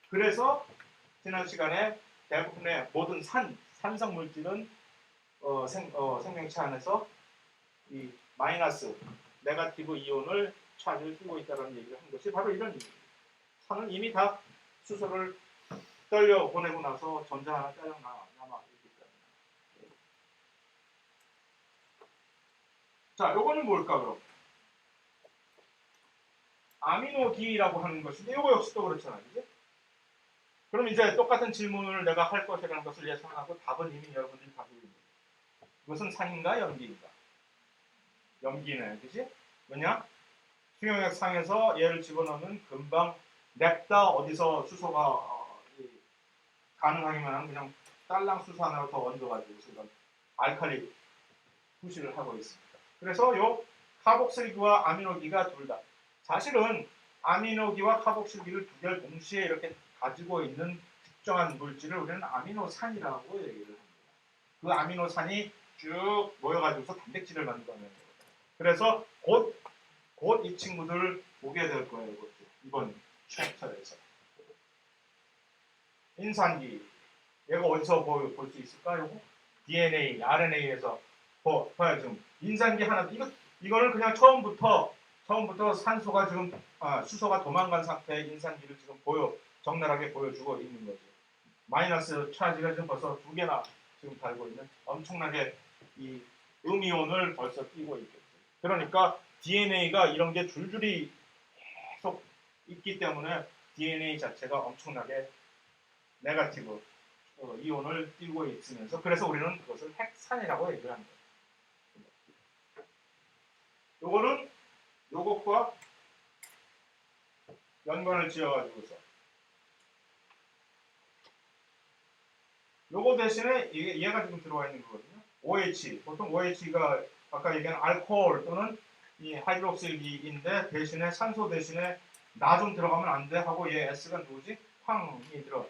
그래서 지난 시간에 대부분의 모든 산성 물질은 생명체 안에서 이 마이너스 네거티브 이온을 차지를 띄고 있다는 얘기를 한 것이 바로 이런 얘기입니다. 산은 이미 다 수소를 떨려 보내고 나서 전자 하나 짜려 남아 있기 때문에. 자, 요거는 뭘까 그럼? 아미노기라고 하는 것인데 요거 역시 또 그렇잖아요. 그지? 그럼 이제 똑같은 질문을 내가 할 것이라는 것을 예상하고 답은 이미 여러분들이 가지고 있는 거예요. 이것은 산인가 염기인가? 염기네. 그지? 왜냐? 수용액 상에서 얘를 집어넣으면 금방 냅다 어디서 수소가 가능하기만 그냥 딸랑 수소 하나로 더 얹어가지고 지금 알칼리 후시를 하고 있습니다. 그래서 요 카복실기와 아미노기가 둘 다 사실은 아미노기와 카복실기를 두 개를 동시에 이렇게 가지고 있는 특정한 물질을 우리는 아미노산이라고 얘기를 합니다. 그 아미노산이 쭉 모여가지고서 단백질을 만들어내는 거예요. 그래서 곧 이 친구들 보게 될 거예요. 이번 챕터에서. 인산기. 얘가 어디서 볼 수 있을까? 요거 DNA, RNA에서 봐요. 지금 인산기 하나. 이거는 그냥 처음부터 산소가 지금 수소가 도망간 상태의 인산기를 지금 적나라하게 보여주고 있는 거죠. 마이너스 차지가 지금 벌써 2개나 지금 달고 있는 엄청나게 이 음이온을 벌써 띄고 있겠죠. 그러니까 DNA가 이런 게 줄줄이 계속 있기 때문에 DNA 자체가 엄청나게 네거티브 이온을 띄고 있으면서 그래서 우리는 그것을 핵산이라고 얘기를 합니다. 요거는 요것과 연관을 지어가지고서 요거 대신에 얘가 지금 들어와 있는 거거든요. OH 보통 OH가 아까 얘기한 알코올 또는 이 하이드록실기인데 대신에 산소 대신에 나 좀 들어가면 안 돼 하고 얘 S가 누구지? 황이 들어.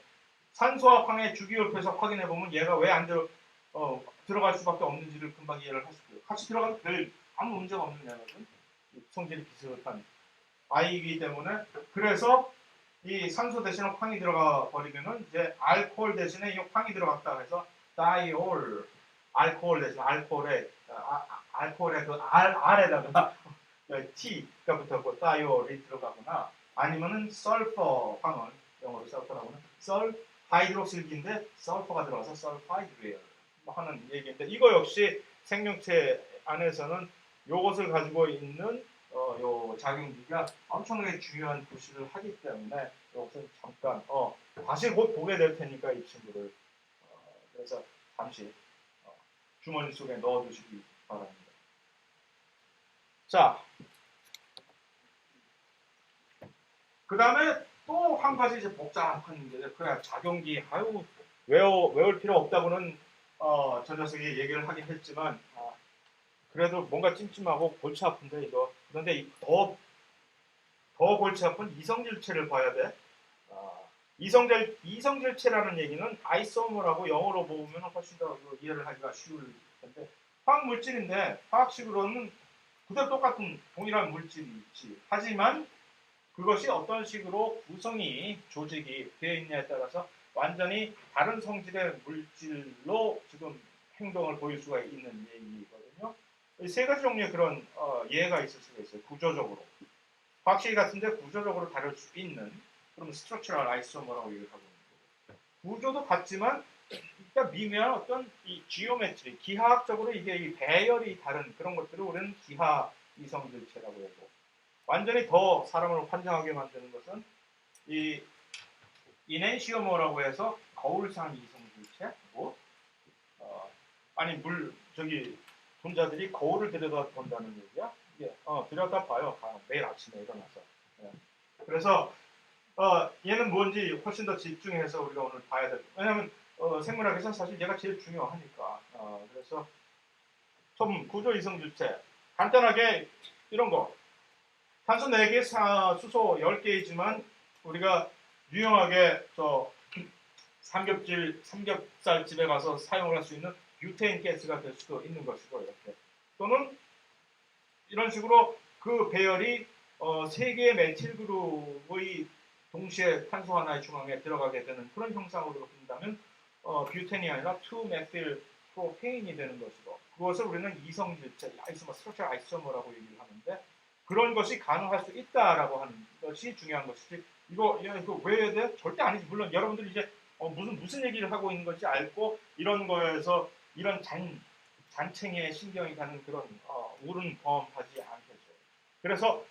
산소와 황의 주기율표에서 확인해 보면 얘가 왜 안 들어갈 수밖에 없는지를 금방 이해를 하실 거예요. 같이 들어가도 별 아무 문제가 없는 애거든. 성질이 비슷한 아이이기 때문에 그래서 이 산소 대신에 황이 들어가 버리면은 이제 알코올 대신에 이 황이 들어갔다 해서 다이올 알코올 대신 알코올에 그 R에다가 T가 붙었고 다이올이 들어가거나 아니면은 설퍼 황은 영어로 설퍼라고는 하이드록실기인데 설퍼가 들어가서 설파이드예요. 하는 얘기인데 이거 역시 생명체 안에서는 요것을 가지고 있는 요 작용기가 엄청나게 중요한 부시를 하기 때문에 이것은 잠깐 다시 곧 보게 될 테니까 이 친구를 그래서 잠시 주머니 속에 넣어두시기 바랍니다. 자, 그 다음에 또 한 가지 이제 복잡한 게 그래 작용기 외울 필요 없다고는 저 녀석이 얘기를 하긴 했지만 그래도 뭔가 찜찜하고 골치 아픈데 이거 그런데 더 골치 아픈 이성질체를 봐야 돼. 이성질체라는 얘기는 아이소머라고 영어로 보면 훨씬 더 이해를 하기가 쉬울 텐데 화학 물질인데 화학식으로는 그대로 똑같은 동일한 물질이지. 하지만 그것이 어떤 식으로 구성이 조직이 되어 있냐에 따라서 완전히 다른 성질의 물질로 지금 행동을 보일 수가 있는 얘기거든요. 세 가지 종류의 그런 예가 있을 수가 있어요. 구조적으로. 화학식 같은데 구조적으로 다를 수 있는 그럼 스트럭처럴 아이소머라고 얘기를 하고 있는 거예요. 구조도 같지만 일단 미묘한 어떤 이 지오메트리, 기하학적으로 이게 이 배열이 다른 그런 것들을 우리는 기하 이성질체라고 하고 완전히 더 사람을 환장하게 만드는 것은 이 이넨시오머라고 해서 거울상 이성질체 아니 돈자들이 거울을 들여다 본다는 얘기야. 이게 들여다 봐요. 매일 아침에 일어나서. 예. 그래서 얘는 뭔지 훨씬 더 집중해서 우리가 오늘 봐야 될. 왜냐하면 생물학에서 사실 얘가 제일 중요하니까. 그래서 좀 구조 이성질체 간단하게 이런 거. 탄소 4개, 수소 10개이지만 우리가 유용하게 삼겹살집에 가서 사용을 할 수 있는 뷰테인 가스가 될 수도 있는 것이고 이렇게 또는 이런 식으로 그 배열이 3개의 메틸 그룹의 동시에 탄소 하나의 중앙에 들어가게 되는 그런 형상으로 본다면 뷰텐이 아니라 2메틸 프로페인이 되는 것이고, 그것을 우리는 이성질체, 아이소머, 스트럭처 아이소머라고 얘기를 하는데, 그런 것이 가능할 수 있다라고 하는 것이 중요한 것이지. 이거 왜 해야 돼? 절대 아니지. 물론 여러분들이 이제 무슨 얘기를 하고 있는 건지 알고 이런 거에서 이런 잔챙이에 신경이 가는 그런 우른 범하지 않겠죠. 그래서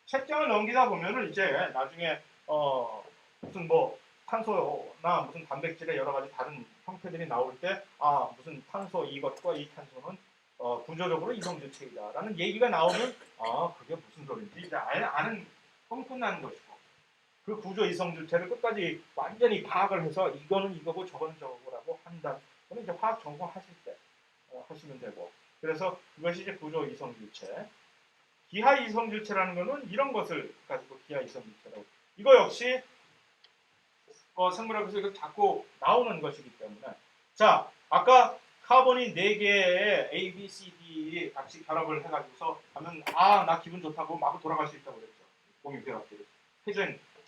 책장을 넘기다 보면은 이제 나중에 무슨 뭐 탄소나 무슨 단백질의 여러 가지 다른 형태들이 나올 때 무슨 탄소 이것과 이 탄소는 구조적으로 이성질체이다라는 얘기가 나오면 그게 무슨 소리인지 이제 아는 건 끝나는 것이고, 그 구조 이성질체를 끝까지 완전히 파악을 해서 이거는 이거고 저거는 저거라고 한다. 그건 이제 화학 전공하실 때 하시면 되고, 그래서 그것이 이제 구조 이성질체. 기하 이성질체라는 것은 이런 것을 가지고 기하 이성질체라고. 이거 역시 생물학에서 이거 자꾸 나오는 것이기 때문에, 자, 아까 카본이 4개의 A, B, C, D 같이 결합을 해가지고서 하면 나 기분 좋다고 마구 돌아갈 수 있다고 그랬죠. 공유결합들이.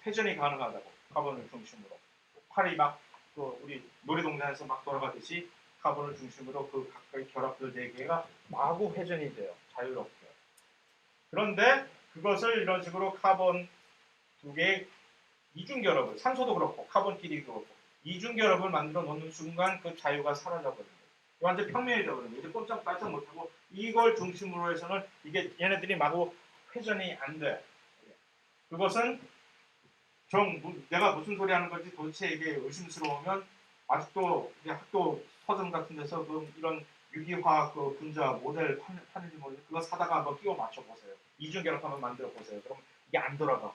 회전이 가능하다고. 카본을 중심으로. 팔이 막 우리 놀이동산에서 막 돌아가듯이 카본을 중심으로 그 각각의 결합들 4개가 마구 회전이 돼요. 자유롭게. 그런데 그것을 이런 식으로 카본 2개의 이중결합을, 산소도 그렇고 카본끼리도 그렇고 이중결합을 만들어 놓는 순간 그 자유가 사라져버리는 거예요. 완전 평면해져버리는 거예요. 이제 꼼짝달짝 못하고 이걸 중심으로 해서는 이게 얘네들이 마구 회전이 안 돼. 그것은 내가 무슨 소리 하는 건지 도대체 이게 의심스러우면 아직도 학교 서점 같은 데서 이런 유기화학 분자 모델 파는지 모르겠는데 그거 사다가 한번 끼워 맞춰 보세요. 이중결합 한번 만들어 보세요. 그럼 이게 안 돌아가.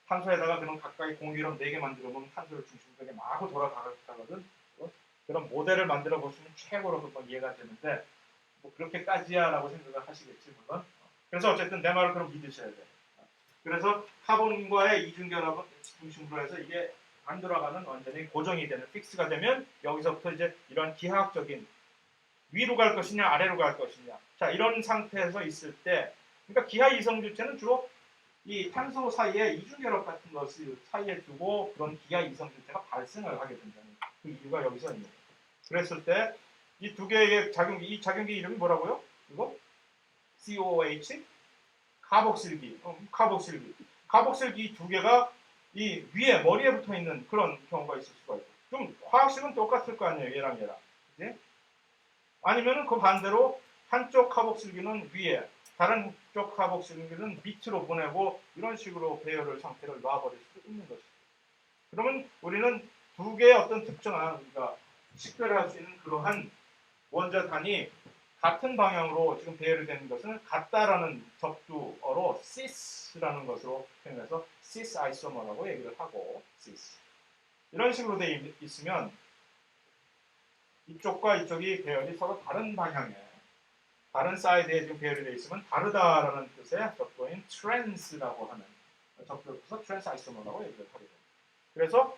탄소에다가 그런 각각의 공유력 4개 만들어 보면 탄소를 중심으로 마구 돌아가거든. 그런 모델을 만들어 보시면 최고로 그건 이해가 되는데 뭐 그렇게까지야라고 생각을 하시겠지 물론. 그래서 어쨌든 내 말을 그럼 믿으셔야 돼. 그래서 카본과의 이중결합을 중심으로 해서 이게 안 돌아가는 완전히 고정이 되는 픽스가 되면 여기서부터 이제 이런 기하학적인 위로 갈 것이냐 아래로 갈 것이냐, 자 이런 상태에서 있을 때, 그러니까 기하 이성질체는 주로 이 탄소 사이에 이중결합 같은 것을 사이에 두고 그런 기하 이성질체가 발생을 하게 된다는 그 이유가 여기서 있는 거예요. 그랬을 때 이 2개의 작용기, 이 작용기 이름이 뭐라고요? 이거 COOH 카복실기, 카복실기 2개가 이 위에 머리에 붙어 있는 그런 경우가 있을 수가 있고, 좀 화학식은 똑같을 거 아니에요, 얘랑. 그치? 아니면은 그 반대로 한쪽 카복실기는 위에, 다른 쪽 카복실기는 밑으로 보내고 이런 식으로 배열을 상태를 놔버릴 수 있는 것이죠. 그러면 우리는 2개의 어떤 특정한, 그러니까 식별할 수 있는 그러한 원자탄이 같은 방향으로 지금 배열이 되는 것은 같다라는 접두어로 cis라는 것으로 표현해서 cis 아이소머라고 얘기를 하고, cis 이런 식으로 되어 있으면 이쪽과 이쪽이 배열이 서로 다른 방향에, 다른 사이드에 지금 배열이 되어 있으면 다르다라는 뜻의 접두어인 trans라고 하는 접두어에서 trans 아이소머라고 얘기를 하게 됩니다. 그래서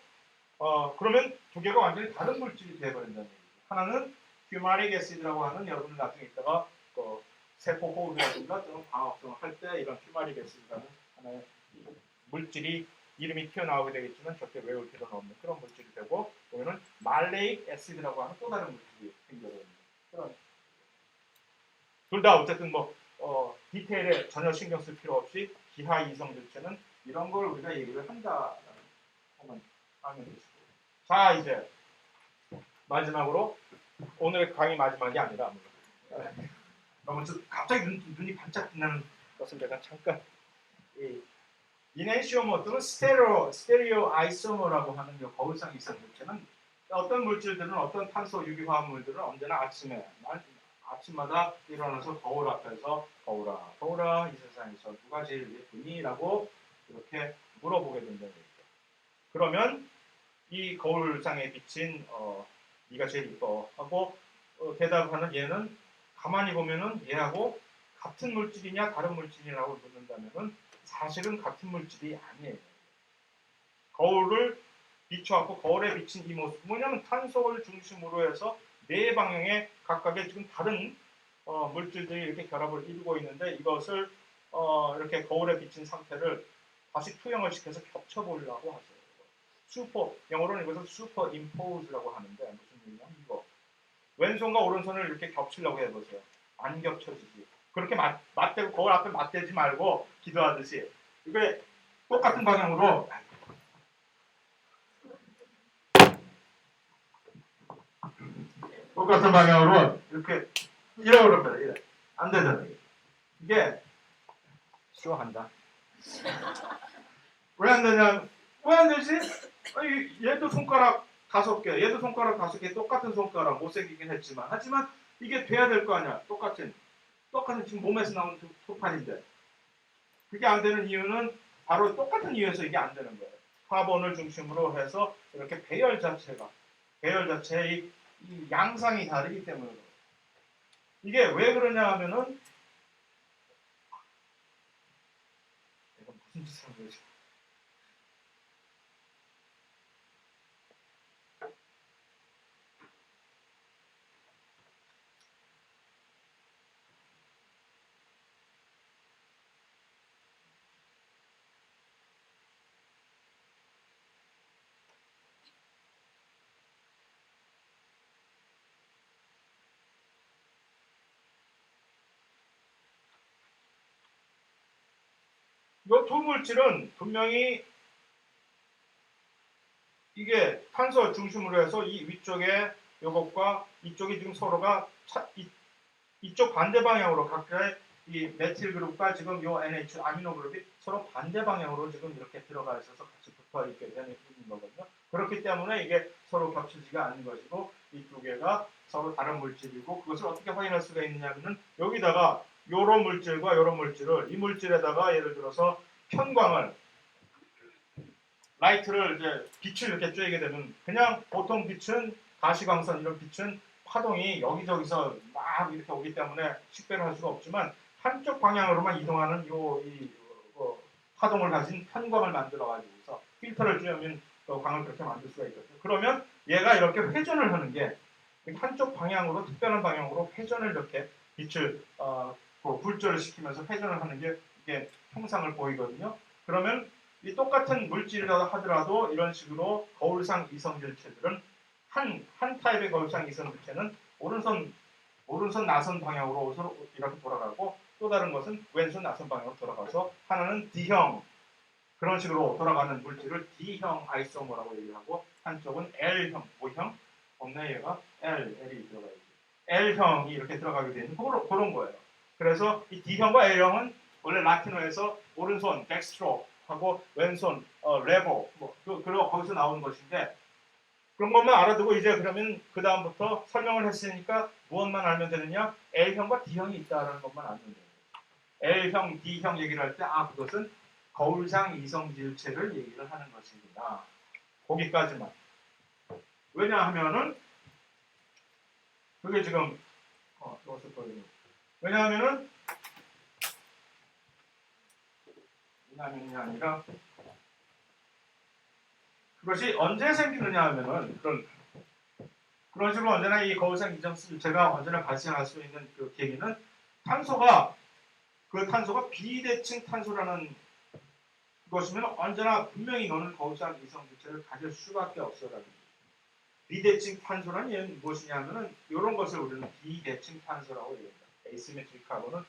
그러면 2개가 완전히 다른 물질이 되어버린다는 얘기죠. 하나는 휴마릭 애시드라고 하는, 여러분들 나중에 있다가 세포 호흡이라든가 또는 광합성을 할 때 이런 휴마릭 애시드라는 하나의 물질이 이름이 튀어나오게 되겠지만 절대 외울 필요는 없는 그런 물질이 되고, 보면은 말레익 애시드라고 하는 또 다른 물질이 생겨버립니다. 둘 다 어쨌든 디테일에 전혀 신경 쓸 필요 없이 기하 이성질체는 이런 걸 우리가 얘기를 한다라는 것만 하면 되시고. 자, 이제 마지막으로, 오늘 강의 마지막이 아니라 너무 갑자기 눈이 반짝 빛나는 것을 내가 잠깐, 이넨시오머 또는 스테레오 아이소머라고 하는 거울상 이성질체는 어떤 물질들은, 어떤 탄소 유기화합물들은 언제나 아침마다 일어나서 거울 앞에서 거울아 이 세상에서 누가 제일 예쁘니? 라고 이렇게 물어보게 된다는 얘기죠. 그러면 이 거울상에 비친 네가 제일 이뻐 하고 대답하는 얘는 가만히 보면은 얘하고 같은 물질이냐 다른 물질이냐고 묻는다면은 사실은 같은 물질이 아니에요. 거울을 비춰갖고 거울에 비친 이 모습, 뭐냐면 탄소를 중심으로 해서 4방향에 각각의 지금 다른 물질들이 이렇게 결합을 이루고 있는데, 이것을 이렇게 거울에 비친 상태를 다시 투영을 시켜서 겹쳐보려고 하세요. 슈퍼, 영어로는 이것을 슈퍼 임포즈라고 하는데 무슨 얘기냐면 이거 왼손과 오른손을 이렇게 겹치려고 해보세요. 안 겹쳐지지. 그렇게 맞대고 거울 앞에 맞대지 말고 기도하듯이 이게 똑같은 방향으로 이렇게 이러고 그럽니다. 이래. 안 되잖아요. 이게 싫어한다. 왜 안 되냐? 왜 안 되지? 아니, 얘도 손가락 5개, 얘도 손가락 5개, 똑같은 손가락 못생기긴 했지만 하지만 이게 돼야 될 거 아니야. 똑같은 지금 몸에서 나오는 소판인데 그게 안 되는 이유는 바로 똑같은 이유에서 이게 안 되는 거예요. 카본을 중심으로 해서 이렇게 배열 자체의 이 양상이 다르기 때문에 그래요. 이게 왜 그러냐 하면은 내가 무슨 짓을 한 거지? 이 두 물질은 분명히 이게 탄소 중심으로 해서 이 위쪽에 이것과 이쪽이 지금 서로가 이쪽 반대 방향으로 각자의 이 메틸 그룹과 지금 요 NH 아미노 그룹이 서로 반대 방향으로 지금 이렇게 들어가 있어서 같이 붙어 있게 되는 거거든요. 그렇기 때문에 이게 서로 겹치지가 않는 것이고 이 두 개가 서로 다른 물질이고 그것을 어떻게 확인할 수가 있느냐면은 여기다가 요런 물질과 요런 물질을 이 물질에다가 예를 들어서 편광을 라이트를 이제 빛을 이렇게 쬐게 되면 그냥 보통 빛은 가시광선 이런 빛은 파동이 여기저기서 막 이렇게 오기 때문에 식별을 할 수가 없지만 한쪽 방향으로만 이동하는 이 파동을 가진 편광을 만들어 가지고서 필터를 쬐면 광을 그렇게 만들 수가 있거든요. 그러면 얘가 이렇게 회전을 하는 게 한쪽 방향으로 특별한 방향으로 회전을 이렇게 빛을 굴절을 시키면서 회전을 하는 게 이게 형상을 보이거든요. 그러면 이 똑같은 물질이라 하더라도 이런 식으로 거울상 이성질체들은 한 타입의 거울상 이성질체는 오른손 나선 방향으로 이렇게 돌아가고 또 다른 것은 왼손 나선 방향으로 돌아가서 하나는 D형 그런 식으로 돌아가는 물질을 D형 아이소머라고 얘기하고 한쪽은 L형, O형 없네 얘가 L이 들어가야지 L형이 이렇게 들어가게 되는 그런 거예요. 그래서 이 D형과 L형은 원래 라틴어에서 오른손 덱스트로 하고 왼손 레버 그리고 거기서 나오는 것인데 그런 것만 알아두고 이제 그러면 그 다음부터 설명을 했으니까 무엇만 알면 되느냐? L형과 D형이 있다는 것만 알면 돼요. L형, D형 얘기를 할 때 그것은 거울상 이성질체를 얘기를 하는 것입니다. 거기까지만. 왜냐하면은 그게 지금 왜냐하면은 왜냐하면이 아니라 그것이 언제 생기느냐 하면은 그런 식으로 언제나 이 거울상 이성질체가 언제나 발생할 수 있는 그 계기는 탄소가 비대칭 탄소라는 것이면 언제나 분명히 너는 거울상 이성질체를 가질 수밖에 없어라는 비대칭 탄소란 얘는 무엇이냐면은 이런 것을 우리는 비대칭 탄소라고 얘기합니다. 에이시메트릭 카본은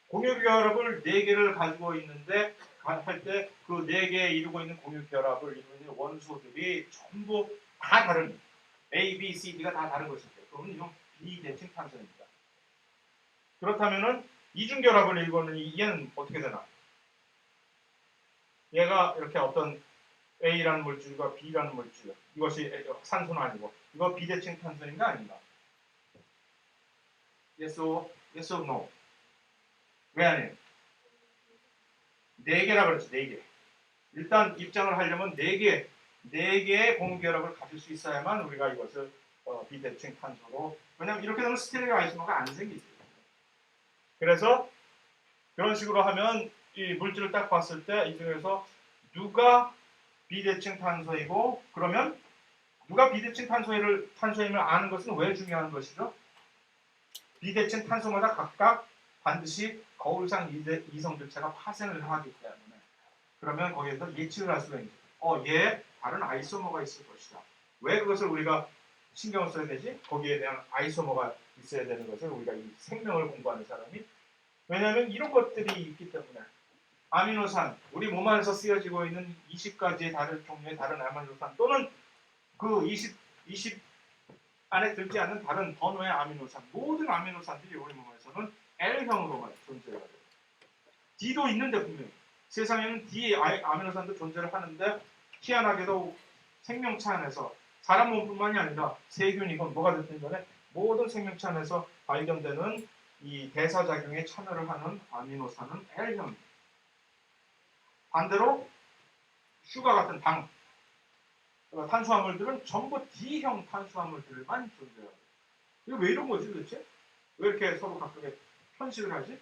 공유 결합을 4개를 가지고 있는데 할 때 그 4개 이루고 있는 공유 결합을 이루고 있는 원소들이 전부 다 다른 A, B, C, D가 다 다른 것입니다. 그러면 이건 비대칭 탄소입니다. 그렇다면은 이중 결합을 이루고 있는 얘는 어떻게 되나? 얘가 이렇게 어떤 A라는 물질과 B라는 물질 이것이 산소는 아니고 이거 비대칭 탄소인가 아닌가? Yes or no? 왜 아니에요? 4개라 그랬죠. 4개. 일단 입장을 하려면 4개의 공유결합을 가질 수 있어야만 우리가 이것을 비대칭 탄소로 왜냐하면 이렇게 되면 스테레오 아이소머가 안 생기죠. 그래서 그런 식으로 하면 이 물질을 딱 봤을 때 이 중에서 누가 비대칭 탄소이고 그러면 누가 비대칭 탄소임을 아는 것은 왜 중요한 것이죠? 비대칭 탄소마다 각각 반드시 거울상 이성질체가 파생을 하기 때문에 그러면 거기에서 예측을 할 수가 있는 얘 다른 아이소머가 있을 것이다. 왜 그것을 우리가 신경을 써야 되지? 거기에 대한 아이소머가 있어야 되는 것을 우리가 이 생명을 공부하는 사람이 왜냐하면 이런 것들이 있기 때문에 아미노산, 우리 몸 안에서 쓰여지고 있는 20가지의 다른 종류의 다른 아미노산 또는 그 20 안에 들지 않는 다른 번호의 아미노산, 모든 아미노산들이 우리 몸에서는 L형으로만 존재해요. D도 있는데 분명히 세상에는 D 아미노산도 존재를 하는데 희한하게도 생명체 안에서 사람 몸뿐만이 아니라 세균이건 뭐가 됐든 간에 모든 생명체 안에서 발견되는 이 대사작용에 참여를 하는 아미노산은 L형. 반대로 슈가 같은 당, 탄수화물들은 전부 D형 탄수화물들만 존재해요. 이거 왜 이런 거지 도대체? 왜 이렇게 서로 각각의 편식을 하지?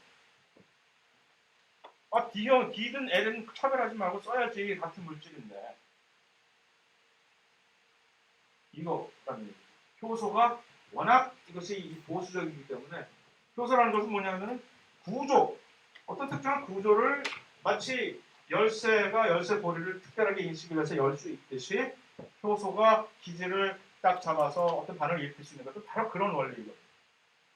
D형, D든 L은 차별하지 말고 써야지 같은 물질인데. 이거 효소가 워낙 이것이 보수적이기 때문에 효소라는 것은 뭐냐면 구조, 어떤 특정한 구조를 마치 열쇠가 열쇠 고리를 특별하게 인식을 해서 열 수 있듯이 효소가 기질을 딱 잡아서 어떤 반응을 일으킬 수 있는 것도 바로 그런 원리이거든요.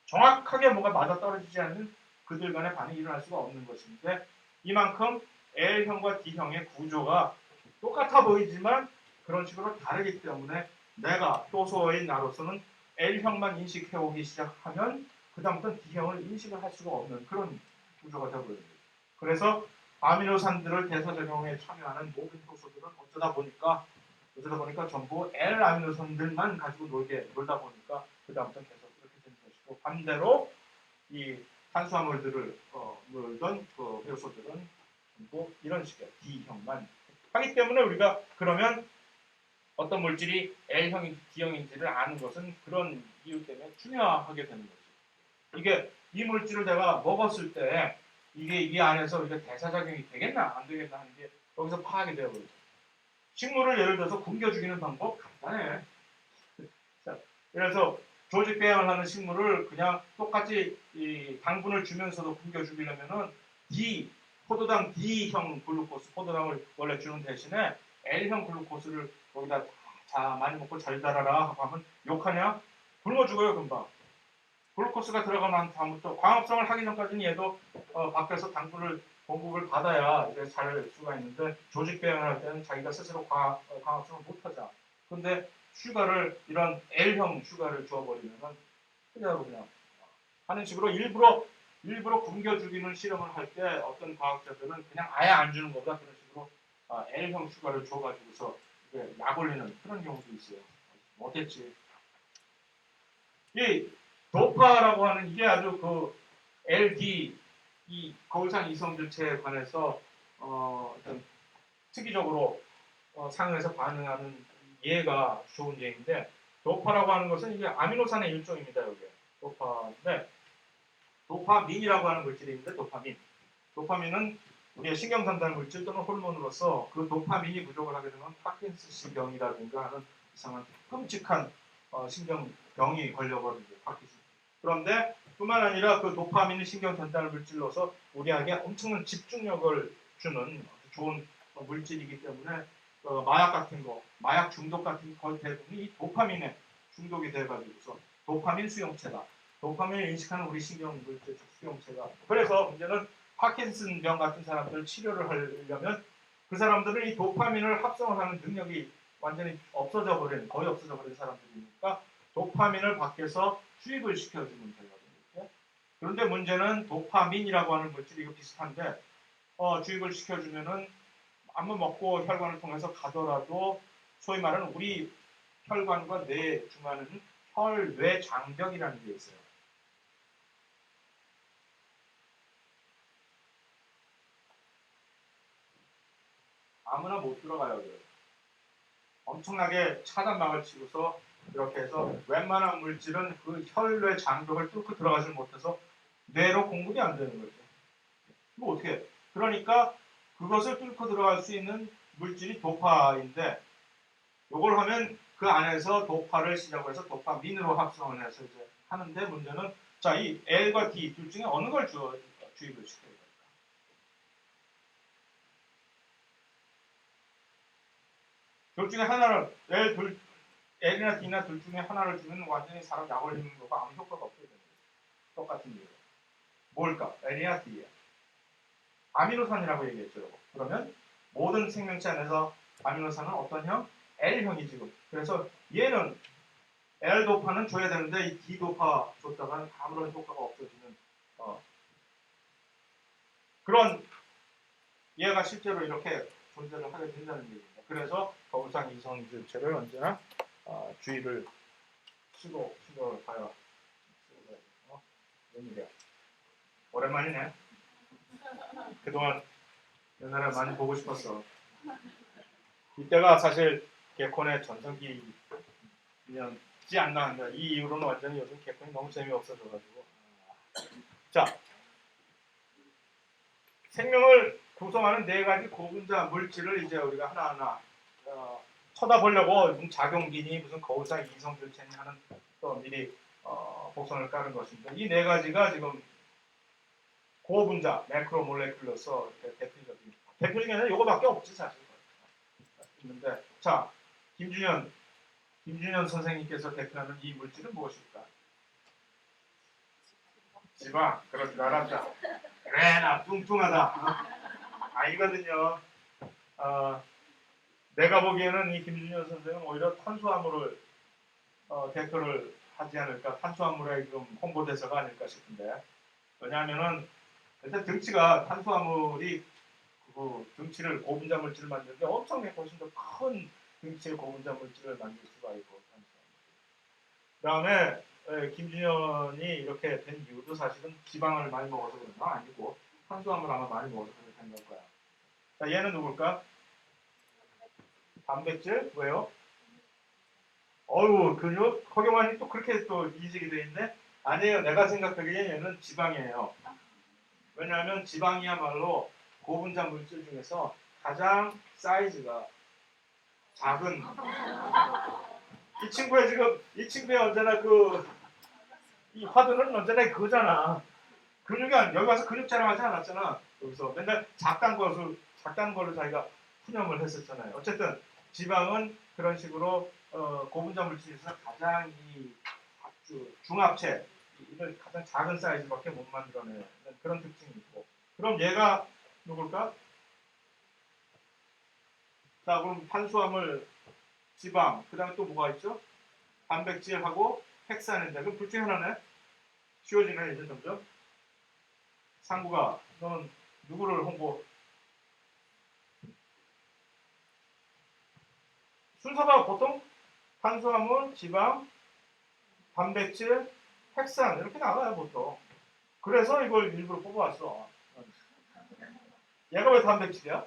정확하게 뭐가 맞아떨어지지 않는 그들 간의 반응이 일어날 수가 없는 것인데 이만큼 L형과 D형의 구조가 똑같아 보이지만 그런 식으로 다르기 때문에 내가 효소인 나로서는 L형만 인식해오기 시작하면 그 다음부터는 D형을 인식을 할 수가 없는 그런 구조가 되어버립니다. 그래서 아미노산들을 대사작용에 참여하는 모든 효소들은 어쩌다 보니까 전부 L아미노산들만 가지고 놀다 보니까 그 다음부터 계속 이렇게 되는 것이고 반대로 이 탄수화물들을 물던 그 효소들은 전부 이런 식의 D형만 하기 때문에 우리가 그러면 어떤 물질이 L형인지 D형인지를 아는 것은 그런 이유 때문에 중요하게 되는 거죠. 이게 이 물질을 내가 먹었을 때 이게 이 안에서 이게 대사작용이 되겠나 안 되겠나 하는 게 여기서 파악이 되어버리죠. 식물을 예를 들어서 굶겨 죽이는 방법 간단해. 자, 그래서 조직 배양을 하는 식물을 그냥 똑같이 이 당분을 주면서도 굶겨 죽이려면은 포도당 D형 글루코스, 포도당을 원래 주는 대신에 L형 글루코스를 거기다 자 많이 먹고 잘 자라라 하고 하면 욕하냐? 굶어 죽어요 금방. 글루코스가 들어가면 다음부터 광합성을 하기 전까지는 얘도 밖에서 당분을 공급을 받아야 이제 잘 수가 있는데 조직 배양을 할 때는 자기가 스스로 광합성을 못하자. 근데 슈가를 이런 L형 슈가를 주어버리면은 그냥 하는 식으로 일부러 굶겨 죽이는 실험을 할 때 어떤 과학자들은 그냥 아예 안 주는 것보다 그런 식으로 L형 슈가를 줘가지고서 약 올리는 그런 경우도 있어요. 못했지. 이 도파라고 하는 이게 아주 그 LD 이 거울상 이성질체에 관해서 어떤 특이적으로 상에서 반응하는 예가 좋은 예인데 도파라고 하는 것은 이게 아미노산의 일종입니다. 여기 도파인데 도파민이라고 하는 물질이 있는데 도파민은 우리의 신경전달 물질 또는 호르몬으로서 그 도파민이 부족을 하게 되면 파킨슨병이라든가 하는 이상한 끔찍한 신경병이 걸려버립니다. 파킨슨. 그런데 뿐만 아니라 그 도파민은 신경전달 물질로서 우리에게 엄청난 집중력을 주는 좋은 물질이기 때문에 마약 같은 거, 마약 중독 같은 거 대부분이 이 도파민에 중독이 돼가지고서 도파민 수용체다. 도파민을 인식하는 우리 신경물질 수용체가. 그래서 문제는 파킨슨병 같은 사람들 치료를 하려면 그 사람들은 이 도파민을 합성을 하는 능력이 완전히 거의 없어져 버린 사람들이니까 도파민을 밖에서 주입을 시켜주면 되거든요. 그런데 문제는 도파민이라고 하는 물질이 이거 비슷한데 주입을 시켜주면은 아무 먹고 혈관을 통해서 가더라도 소위 말하는 우리 혈관과 뇌 중간에는 혈뇌 장벽이라는 게 있어요. 아무나 못 들어가요. 엄청나게 차단막을 치고서 이렇게 해서 웬만한 물질은 그 혈뇌 장벽을 뚫고 들어가지 못해서 뇌로 공급이 안 되는 거죠. 이거 어떻게 해? 그러니까 그것을 뚫고 들어갈 수 있는 물질이 도파인데 이걸 하면 그 안에서 도파를 시작으로 해서 도파민으로 합성을 해서 이제 하는데 문제는 자, 이 L과 D 둘 중에 어느 걸 주입을 시켜야 될까? 둘 중에 하나를 L이나 D나 둘 중에 하나를 주면 완전히 사람 약 올리는 거가 아무 효과가 없어요. 똑같은 이유로. 뭘까? L이나 D야. 아미노산이라고 얘기했죠. 그러면 모든 생명체 안에서 아미노산은 어떤 형? L형이 지금. 그래서 얘는 L도파는 줘야 되는데 이 D도파 줬다가는 아무런 효과가 없어지는 그런 얘가 실제로 이렇게 존재를 하게 된다는 얘기입니다. 그래서 거울상 이성질체를 언제나 주의를 쓰고 가요. 웬일이야. 오랜만이네. 그동안 옛날에 많이 보고 싶었어. 이때가 사실 개콘의 전성기였지 않나 한다. 이 이후로는 완전히 요즘 개콘이 너무 재미없어져가지고. 자, 생명을 구성하는 네 가지 고분자 물질을 이제 우리가 하나하나 쳐다보려고 무슨 작용기니 무슨 거울상 이성질체니 하는 또 미리 복선을 깔은 것입니다. 이 네 가지가 지금 고분자, 매크로몰레큘러서 대표적인 애는 요거밖에 없지 사실. 있는데 자, 김준현 선생님께서 대표하는 이 물질은 무엇일까? 지방. 그럴 줄 알았다. 그래, 나 뚱뚱하다. 아니거든요. 내가 보기에는 이 김준현 선생은 오히려 탄수화물을 대표를 하지 않을까, 탄수화물의 지금 홍보대사가 아닐까 싶은데, 왜냐하면은 일단 등치가 탄수화물이 그 등치를 고분자 물질을 만드는데 엄청나게 훨씬 더 큰 등치의 고분자 물질을 만들 수가 있고, 그 다음에 김준현이 이렇게 된 이유도 사실은 지방을 많이 먹어서 그런 건 아니고 탄수화물 아마 많이 먹어서 그렇게 된 거야. 자, 얘는 누굴까? 단백질. 왜요? 어유 근육. 허경환이 또 그렇게 또 인식이 돼 있네. 아니에요. 내가 생각하기에 얘는 지방이에요. 왜냐하면 지방이야말로 고분자 물질 중에서 가장 사이즈가 작은. 이 친구의 언제나 이 화두는 언제나 그거잖아. 근육이 여기 와서 근육 자랑하지 않았잖아. 여기서 맨날 작다는 걸로 자기가 푸념을 했었잖아요. 어쨌든 지방은 그런 식으로 고분자 물질에서 가장 이 중합체, 이걸 가장 작은 사이즈밖에 못 만들어내는 그런 특징이 있고. 그럼 얘가 누굴까? 자, 그럼 탄수화물, 지방, 그 다음에 또 뭐가 있죠? 단백질하고 핵산인데, 그럼 둘 중에 하나네? 쉬워지네, 이제 점점. 상구가, 너는 누구를 홍보? 순서가 보통 탄수화물, 지방, 단백질, 핵산 이렇게 나가요, 보통. 그래서 이걸 일부러 뽑아왔어. 얘가 왜 단백질이야?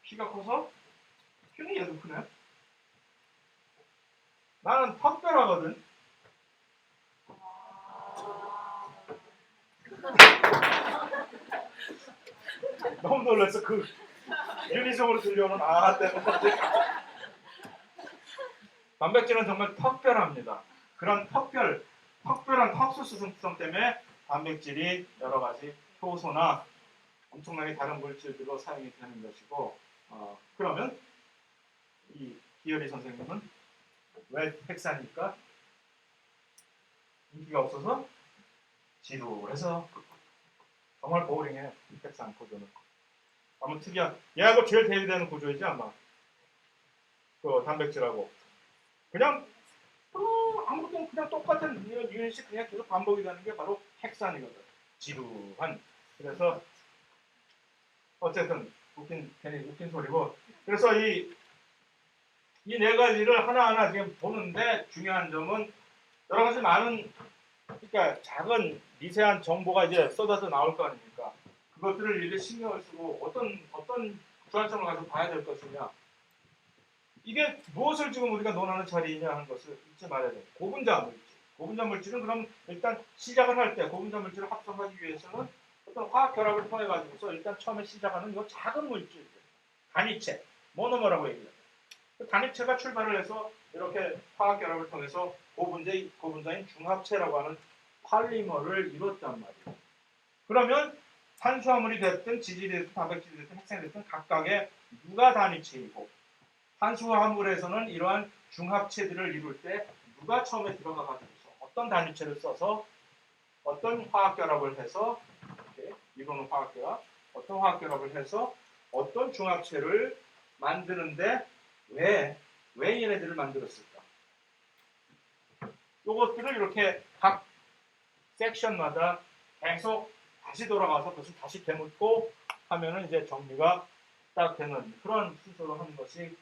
키가 커서? 키는 얘도 크네. 나는 턱별하거든. 너무 놀랐어. 그 윤희성으로 들려오는 때문에. 단백질은 정말 턱별합니다. 그런 턱별한 턱수수성 때문에 단백질이 여러 가지 효소나 엄청나게 다른 물질들로 사용이 되는 것이고, 그러면 이 기열이 선생님은 왜 핵산일까? 인기가 없어서 지루해서 정말 보링해. 핵산 구조는 아무 특이한 얘하고 제일 대비되는 구조이지 아마 그 단백질하고 그냥 아무것도 그냥 똑같은 유닛이 그냥 계속 반복이 되는 게 바로 핵산이거든. 지루한. 그래서 어쨌든 괜히 웃긴 소리고. 그래서 이 네 가지를 하나하나 지금 보는데 중요한 점은 여러 가지 많은, 그러니까 작은 미세한 정보가 이제 쏟아져 나올 거 아닙니까? 그것들을 일일이 신경을 쓰고 어떤 주안점을 가지고 봐야 될 것이냐. 이게 무엇을 지금 우리가 논하는 자리이냐 하는 것을 잊지 말아야 돼요. 고분자 물질. 고분자 물질은 그럼 일단 시작을 할 때 고분자 물질을 합성하기 위해서는 어떤 화학 결합을 통해 가지고서 일단 처음에 시작하는 이 작은 물질, 단위체, 모노머라고 얘기해요. 그 단위체가 출발을 해서 이렇게 화학 결합을 통해서 고분자인 중합체라고 하는 팔리머를 이뤘단 말이에요. 그러면 탄수화물이 됐든 지질이 됐든 단백질이 됐든 핵산이 됐든 각각의 누가 단위체이고 탄수화물에서는 이러한 중합체들을 이룰 때 누가 처음에 들어가가지고 어떤 단위체를 써서 어떤 화학결합을 해서 이렇게 이거는 화학결합, 어떤 화학결합을 해서 어떤 중합체를 만드는데 왜 얘네들을 만들었을까? 이것들을 이렇게 각 섹션마다 계속 다시 돌아가서 그것을 다시 되묻고 하면은 이제 정리가 딱 되는 그런 순서로 하는 것이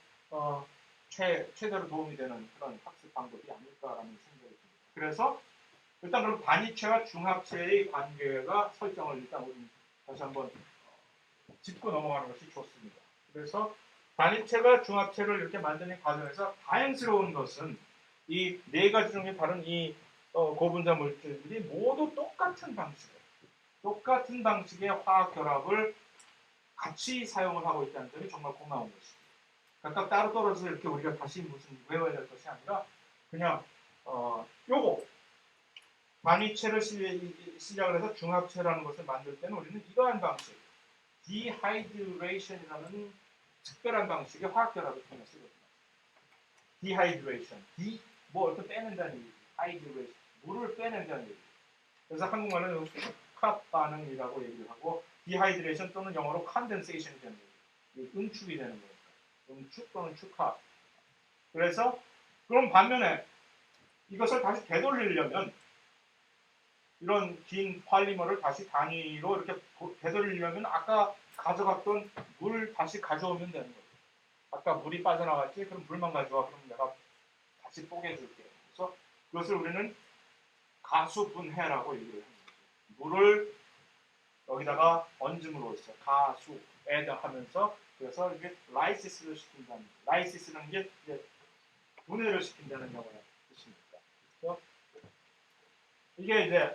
최대로 도움이 되는 그런 학습 방법이 아닐까라는 생각이 듭니다. 그래서 일단 그럼 단위체와 중합체의 관계가 설정을 일단 우리 다시 한번 짚고 넘어가는 것이 좋습니다. 그래서 단위체가 중합체를 이렇게 만드는 과정에서 다행스러운 것은 이 네 가지 중에 다른 이 고분자 물질들이 모두 똑같은 방식의 화학 결합을 같이 사용을 하고 있다는 점이 정말 고마운 것입니다. 각각 따로 떨어져서 이렇게 우리가 다시 무슨 외워야 될 것이 아니라 그냥 요거 단위체를 시작을 해서 중합체라는 것을 만들 때는 우리는 이러한 방식 디하이드레이션이라는 특별한 방식의 화학 결합을 통해 쓰거든요. 디하이드레이션, 뭐 어떤 빼낸다는 얘기, 하이드레이션, 물을 빼낸다는 얘기. 그래서 한국말은 축합 반응이라고 얘기를 하고 디하이드레이션 또는 영어로 컨덴세이션이 되는 거예요. 응축이 되는 거니까. 응축 또는 축합. 그래서 그럼 반면에 이것을 다시 되돌리려면 이런 긴 폴리머를 다시 단위로 이렇게 되돌리려면 아까 가져갔던 물 다시 가져오면 되는 거예요. 아까 물이 빠져나갔지? 그럼 물만 가져와. 그럼 내가 다시 뽀개줄게. 그래서 그것을 우리는 가수분해라고 얘기를 합니다. 물을 여기다가 얹음으로써 가수, add 하면서 그래서 이게 라이시스를 시킨다는 라이시스라는 게 이제 분해를 시킨다는 영어의 뜻입니다. 그래서 이게 이제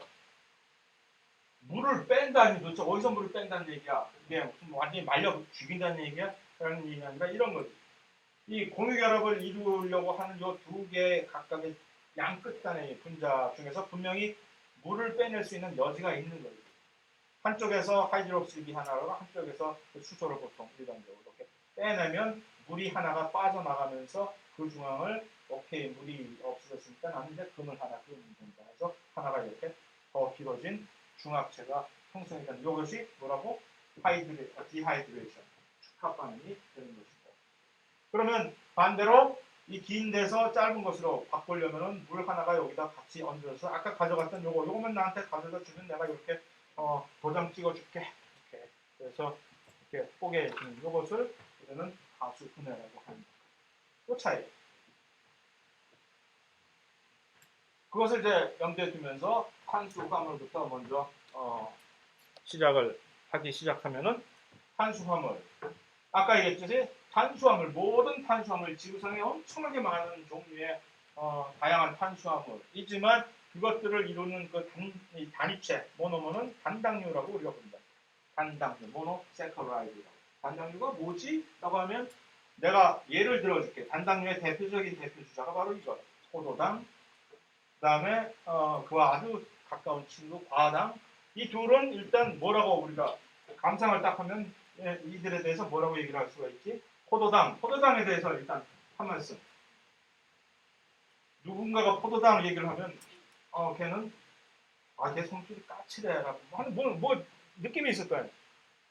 물을 뺀다니 도대체 어디서 물을 뺀다는 얘기야? 이게 무슨 완전히 말려 죽인다는 얘기야? 라는 얘기가 아니라 이런 거지. 이 공유결합을 이루려고 하는 이 두 개의 각각의 양끝단의 분자 중에서 분명히 물을 빼낼 수 있는 여지가 있는 거예요. 한쪽에서 하이드록시비 하나로 한쪽에서 수소를 보통 일반적으로 이렇게 빼내면 물이 하나가 빠져나가면서 그 중앙을 오케이 물이 없어졌으니까 나는 이제 금을 하나 끄면 된다 해서 하나가 이렇게 더 길어진 중합체가 형성이 되는 이것이 뭐라고? 디하이드레이션 축합 반응이 되는 것입니다. 그러면 반대로 이 긴 데서 짧은 것으로 바꾸려면은 물 하나가 여기다 같이 얹어서 아까 가져갔던 요거만 나한테 가져다 주면 내가 이렇게 도장 찍어줄게. 이렇게. 그래서 이렇게 뽀개주는 요것을 우리는 가수 분해라고 합니다. 그 차이. 그것을 이제 염두에 두면서 탄수화물부터 먼저 시작을 하기 시작하면은 탄수화물. 아까 얘기했듯이 탄수화물, 모든 탄수화물, 지구상에 엄청나게 많은 종류의 다양한 탄수화물이지만 그것들을 이루는 그 단위체, 모노머는 단당류라고 우리가 부른다. 단당류, 모노세커라이드라고. 단당류가 뭐지? 라고 하면 내가 예를 들어줄게. 단당류의 대표적인 대표 주자가 바로 이거. 포도당, 그 다음에 그와 아주 가까운 친구 과당. 이 둘은 일단 뭐라고 우리가 감상을 딱 하면 이들에 대해서 뭐라고 얘기를 할 수가 있지? 포도당에 대해서 일단 한 말씀. 누군가가 포도당을 얘기를 하면 걔는 걔 성질이 까칠해라고 뭐 느낌이 있을 거예요.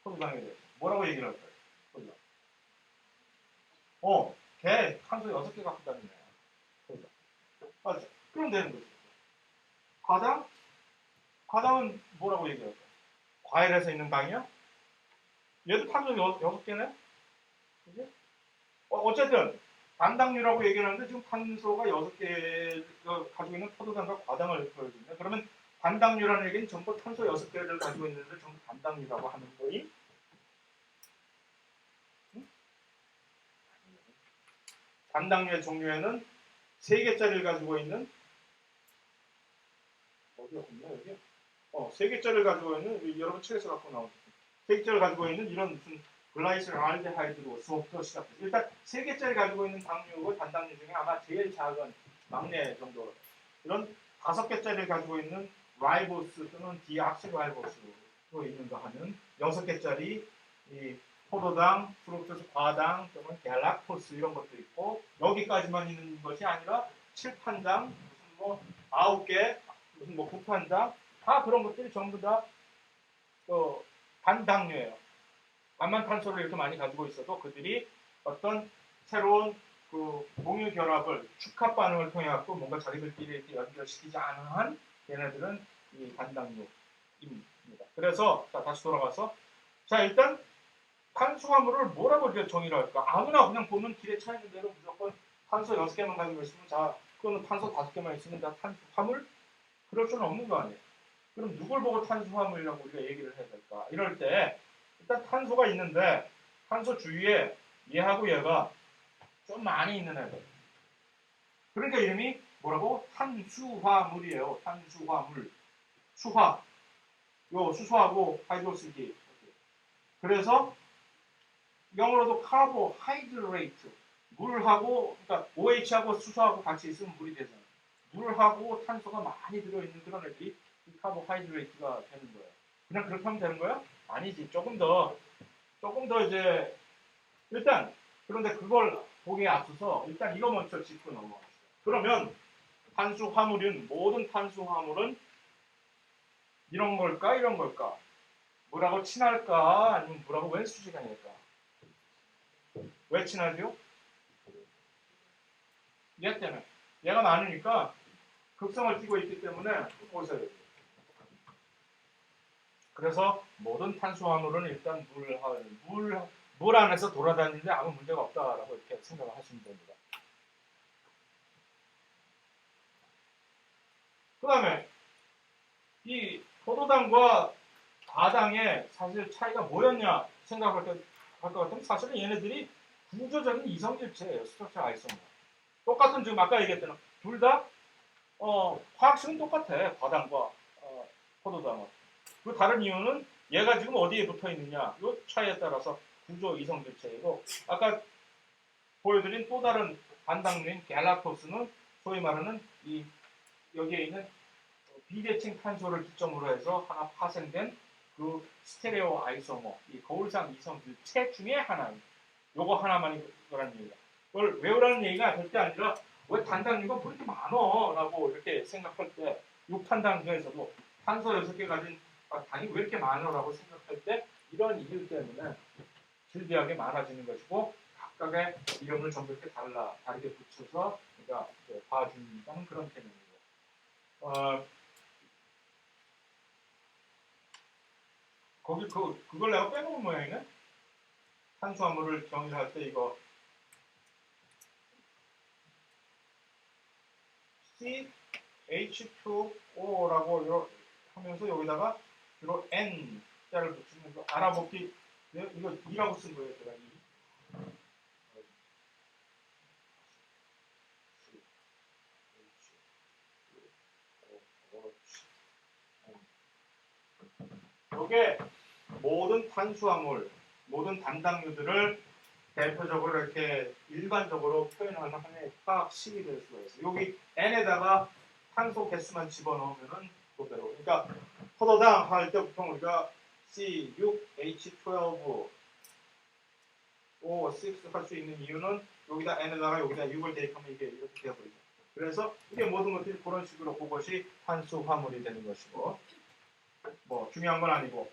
포도당에 대해서 뭐라고 얘기를 할 거예요. 포도당. 걔 탄소 6개 갖고 다니네. 포도당. 맞죠? 그럼 되는 거죠. 과당은 뭐라고 얘기할 거예요? 과일에서 있는 당이야? 얘도 탄소 6개네? 그지? 어쨌든 단당류라고 얘기를 하는데 지금 탄소가 6개 가지고 있는 포도당과 과당을 보여줍니다. 그러면 단당류라는 얘기는 전부 탄소 6개를 가지고 있는데 전부 단당류라고 하는 거임? 응? 단당류의 종류에는 3개짜리를 가지고 있는 어디가 없나 여기? 3개짜리를 가지고 있는 여러분 책에서 갖고 나온 3개짜리를 가지고 있는 이런 무슨 글라이셀알데하이드로 수업부터 시작해서 일단 3개짜리 가지고 있는 당류고 단당류 중에 아마 제일 작은 막내 정도 이런 5개짜리를 가지고 있는 라이보스 또는 디악실라이보스로 있는가 하는 6개짜리 이 포도당, 프룩토스, 과당, 또는 갤락토스 이런 것도 있고 여기까지만 있는 것이 아니라 칠판당, 무슨 뭐 9개, 무슨 뭐 구판당 다 그런 것들이 전부 다 단당류예요. 암만탄소를 이렇게 많이 가지고 있어도 그들이 어떤 새로운 그 공유 결합을 축합 반응을 통해 갖고 뭔가 자기들끼리 이렇게 연결시키지 않은 한 얘네들은 이 단당류입니다. 그래서 자, 다시 돌아가서 자 일단 탄수화물을 뭐라고 이렇게 정의를 할까? 아무나 그냥 보면 길에 차 있는 대로 무조건 탄소 6개만 가지고 있으면 자 그거는 탄소 5개만 있으면 다 탄수화물? 그럴 수는 없는 거 아니에요. 그럼 누굴 보고 탄수화물이라고 우리가 얘기를 해야 될까? 이럴 때 일단 탄소가 있는데 탄소 주위에 얘하고 얘가 좀 많이 있는 애들. 그러니까 이름이 뭐라고? 탄수화물이에요. 탄수화물. 수화. 요 수소하고 하이드로스기. 그래서 영어로도 카보하이드레이트. 물하고 그러니까 OH하고 수소하고 같이 있으면 물이 되잖아요. 물하고 탄소가 많이 들어있는 그런 애들이 카보하이드레이트가 되는 거예요. 그냥 그렇게 하면 되는 거야? 아니지. 조금 더 이제 일단 그런데 그걸 보기에 앞서서 일단 이거 먼저 짚고 넘어갑시다. 그러면 탄수화물은 모든 탄수화물은 이런 걸까 이런 걸까? 물하고 친할까 아니면 물하고 왜 수지간일까? 왜 친하죠? 얘 때문에 얘가 많으니까 극성을 띠고 있기 때문에 보세요. 그래서 모든 탄수화물은 일단 물 안에서 돌아다니는데 아무 문제가 없다라고 이렇게 생각을 하시면 됩니다. 그 다음에 이 포도당과 과당의 사실 차이가 뭐였냐 생각할 것 같으면 사실은 얘네들이 구조적인 이성질체예요. 스트럭처 아이소모. 똑같은 지금 아까 얘기했던 둘 다 화학식은 똑같아. 과당과 포도당은. 그 다른 이유는 얘가 지금 어디에 붙어 있느냐 이 차이에 따라서 구조 이성질체이고 아까 보여드린 또 다른 반당류인 갤락토스는 소위 말하는 이 여기에 있는 비대칭 탄소를 기점으로 해서 하나 파생된 그 스테레오 아이소모, 이 거울상 이성질체 중에 하나입니다. 요거 하나만 이거라는 얘기야. 그걸 외우라는 얘기가 절대 아니라 왜 단당류가 뭐 이렇게 많어? 라고 이렇게 생각할 때 6탄당 중에서도 탄소 6개 가진 당이 왜 이렇게 많어? 라고 생각할 때 이런 이유 때문에 질비하게 많아지는 것이고 각각의 이름을 전부 이렇게 다르게 붙여서 그러니까 봐준다는 그런 개념이고 거기 그걸 내가 빼놓은 모양이네. 탄수화물을 정의할 때 이거 CH2O라고 하면서 여기다가 주로 N 자를 붙이면 거 알아보기 이거 2라고 쓴 거예요. 제가 2. 이게 모든 탄수화물, 모든 단당류들을 대표적으로 이렇게 일반적으로 표현하는 하나의 화학식이 될 수가 있어요. 여기 N에다가 탄소 개수만 집어넣으면은 그대로. 그러니까 포도당 할 때 보통 우리가 C6H12O6 할 수 있는 이유는 여기다 N에다가 여기다 6을 대입하면 이게 이렇게 되어버리죠. 그래서 이게 모든 것들이 그런 식으로 그것이 탄수화물이 되는 것이고 뭐 중요한 건 아니고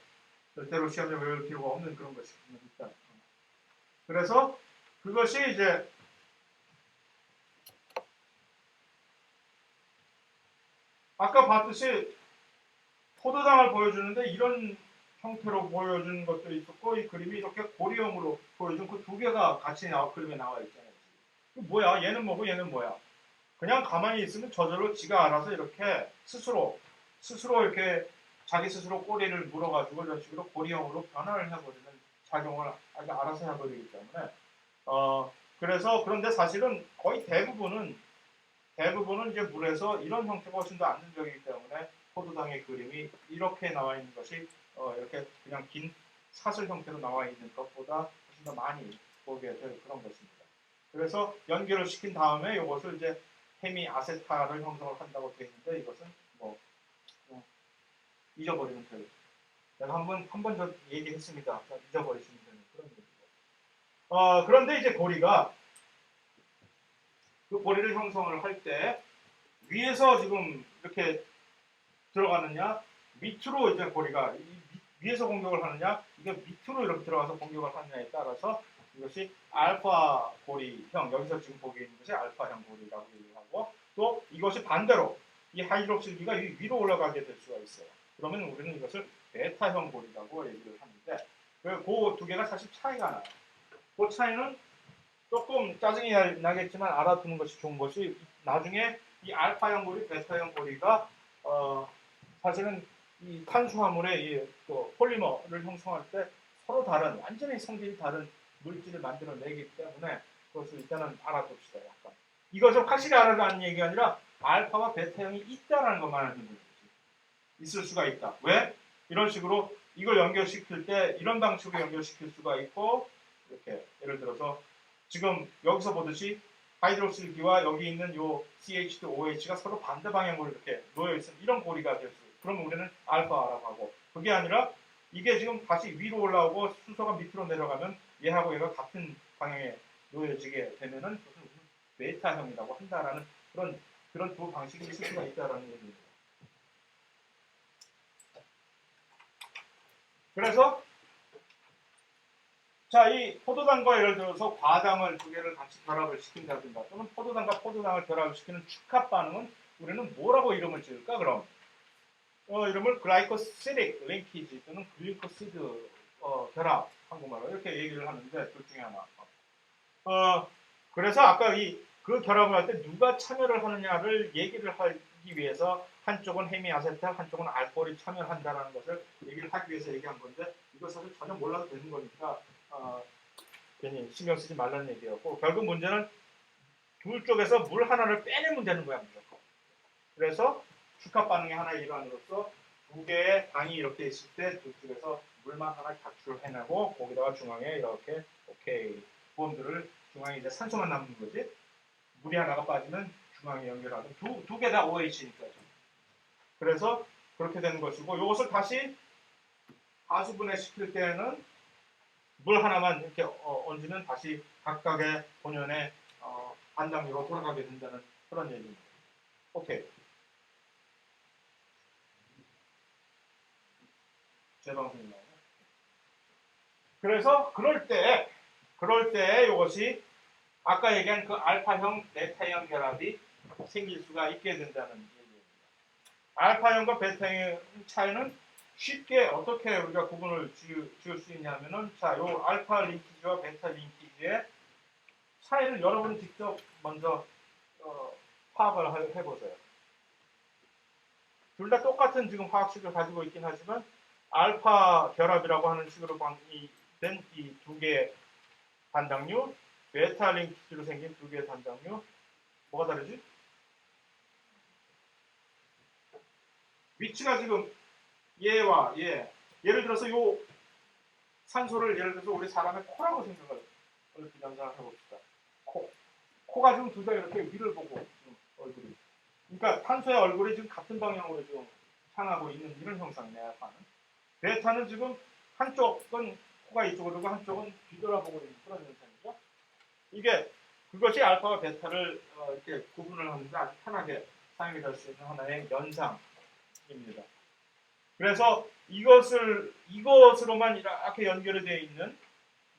절대로 시험에 외울 필요가 없는 그런 것이거든요. 일단. 그래서 그것이 이제 아까 봤듯이 포도당을 보여주는데 이런 형태로 보여준 것도 있었고 이 그림이 이렇게 고리형으로 보여준 그 두 개가 같이 그림에 나와 있잖아요. 뭐야? 얘는 뭐고 얘는 뭐야? 그냥 가만히 있으면 저절로 지가 알아서 이렇게 스스로 이렇게 자기 스스로 꼬리를 물어가지고 이런 식으로 고리형으로 변화를 해버리는 작용을 알아서 해버리기 때문에 그래서 그런데 사실은 거의 대부분은 이제 물에서 이런 형태가 훨씬 더 안정적이기 때문에 포도당의 그림이 이렇게 나와 있는 것이 이렇게 그냥 긴 사슬 형태로 나와 있는 것보다 훨씬 더 많이 보게 될 그런 것입니다. 그래서 연결을 시킨 다음에 이것을 이제 헤미 아세타를 형성을 한다고 되어 있는데 이것은 뭐 잊어버리면 돼요. 내가 한 번 전 얘기했습니다. 잊어버리시면 되는 그런 얘기. 그런데 이제 고리가 그 고리를 형성을 할 때 위에서 지금 이렇게 들어가느냐 밑으로 이제 고리가 위에서 공격을 하느냐 이게 밑으로 이렇게 들어가서 공격을 하느냐에 따라서 이것이 알파 고리형 여기서 지금 보기 있는 것이 알파형 고리라고 얘기하고 또 이것이 반대로 이 하이드록실기가 위로 올라가게 될 수가 있어요. 그러면 우리는 이것을 베타형 고리라고 얘기를 하는데 그 두 개가 사실 차이가 나요. 그 차이는 조금 짜증이 나겠지만 알아두는 것이 좋은 것이 나중에 이 알파형 고리, 베타형 고리가 사실은 이 탄수화물의 이 폴리머를 형성할 때 서로 다른 완전히 성질이 다른 물질을 만들어내기 때문에 그것을 일단은 알아둡시다. 약간 이것을 확실히 알아라는 얘기가 아니라 알파와 베타형이 있다라는 것만 알면 되지. 있을 수가 있다. 왜? 이런 식으로 이걸 연결시킬 때 이런 방식으로 연결시킬 수가 있고 이렇게 예를 들어서 지금 여기서 보듯이 하이드록실기와 여기 있는 요 CH2OH가 서로 반대 방향으로 이렇게 놓여 있으면 이런 고리가 될 수. 그러면 우리는 알파라고 하고 그게 아니라 이게 지금 다시 위로 올라오고 순서가 밑으로 내려가면 얘하고 얘가 같은 방향에 놓여지게 되면은 그것은 베타형이라고 한다라는 그런 두 방식이 있을 수가 있다라는 얘기입니다. 그래서 자, 이 포도당과 예를 들어서 과당을 두 개를 같이 결합을 시킨다든가 또는 포도당과 포도당을 결합을 시키는 축합 반응은 우리는 뭐라고 이름을 지을까 그럼? 이름을 글라이코시릭 링키지 또는 글리코시드 결합 한국말로 이렇게 얘기를 하는데 둘 중에 하나. 그래서 아까 그 결합을 할 때 누가 참여를 하느냐를 얘기를 하기 위해서 한쪽은 헤미아세탈, 한쪽은 알코올이 참여한다는 것을 얘기를 하기 위해서 얘기한 건데 이거 사실 전혀 몰라도 되는 거니까 괜히 신경 쓰지 말라는 얘기였고 결국 문제는 둘 쪽에서 물 하나를 빼내면 되는 거야 무조건. 그래서 축합 반응의 하나의 일환으로서 두 개의 당이 이렇게 있을 때 두 쪽에서 물만 하나 각출해내고 거기다가 중앙에 이렇게 오케이 본드를 중앙에 이제 산소만 남는 거지. 물이 하나가 빠지면 중앙에 연결하고 두 개 다 OH니까. 그래서 그렇게 되는 것이고 이것을 다시 하수분해 시킬 때는 물 하나만 이렇게 얹으면 다시 각각의 본연의 반당류로 돌아가게 된다는 그런 얘기입니다. 오케이. 제 방송이 나오네. 그래서 그럴 때 이것이 아까 얘기한 그 알파형, 베타형 결합이 생길 수가 있게 된다는 얘기입니다. 알파형과 베타형의 차이는 쉽게 어떻게 우리가 구분을 지을 수 있냐면은 자, 요 알파 링키지와 베타 링키지의 차이를 여러분 직접 먼저 파악을 해보세요. 둘 다 똑같은 지금 화학식을 가지고 있긴 하지만 알파 결합이라고 하는 식으로 된 이 두 개의 반당류, 베타 링키지로 생긴 두 개의 반당류 뭐가 다르지? 위치가 지금 얘와 얘 예를 들어서 요 산소를 예를 들어서 우리 사람의 코라고 생각을 연상을 해봅시다. 코가 지금 둘 다 이렇게 위를 보고 얼굴이 그러니까 탄소의 얼굴이 지금 같은 방향으로 지금 향하고 있는 이런 형상이네요. 베타는 지금 한쪽은 코가 이쪽으로 오고 한쪽은 뒤돌아보고 있는 그런 현상이죠. 이게 그것이 알파와 베타를 이렇게 구분을 하는데 아주 편하게 사용이 될 수 있는 하나의 연상입니다. 그래서 이것으로만 이렇게 연결이 되어 있는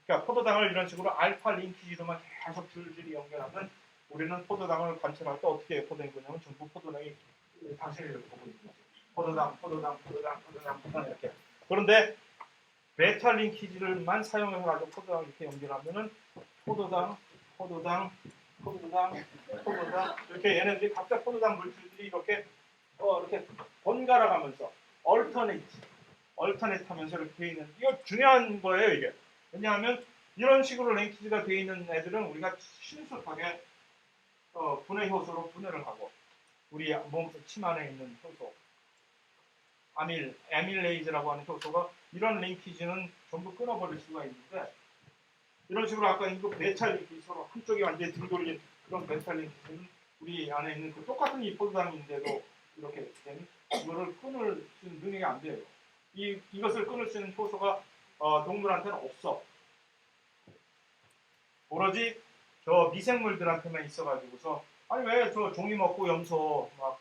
그러니까 포도당을 이런 식으로 알파 링키지로만 계속 줄줄이 연결하면 우리는 포도당을 관찰할 때 어떻게 포도당이 보냐면 전부 포도당이 당신을 보고 있는 거죠. 포도당 이렇게. 그런데 베타 링키지를만 사용해가지고 포도당 이렇게 연결하면은 포도당 이렇게 얘네들이 각자 포도당 물질들이 이렇게 번갈아 가면서 얼터네이트 하면서 이렇게 되어 있는 이거 중요한 거예요 이게. 왜냐하면 이런 식으로 링키지가 되어 있는 애들은 우리가 신속하게 분해 효소로 분해를 하고 우리 몸 침 안에 있는 효소 아밀레이즈라고 하는 효소가 이런 링키지는 전부 끊어버릴 수가 있는데 이런 식으로 아까 이거 베타 링키지 서로 한쪽이 완전히 등 돌린 그런 베타 링키지는 우리 안에 있는 그 똑같은 이 포도당인데도 이렇게 된 이거를 끊을 수 있는 능력이 안 돼요. 이것을 끊을 수 있는 효소가 동물한테는 없어. 오로지 저 미생물들한테만 있어가지고서 아니 왜 저 종이 먹고 염소 막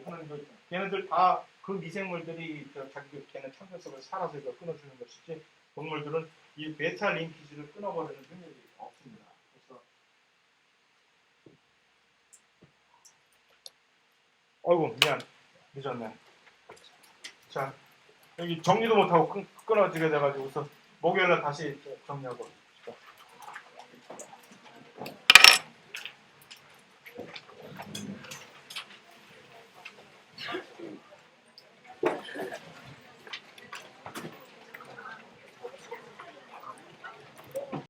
하는 거 있잖아. 걔네들 다 그 미생물들이 자기 걔네 참견 속에 살아서 이걸 끊어주는 것이지 동물들은 이 베타 링키지를 끊어버리는 능력이 없습니다. 그래서 어이구 미안 늦었네. 자 여기 정리도 못하고 끊어지게 돼가지고서 목요일날 다시 정리하고.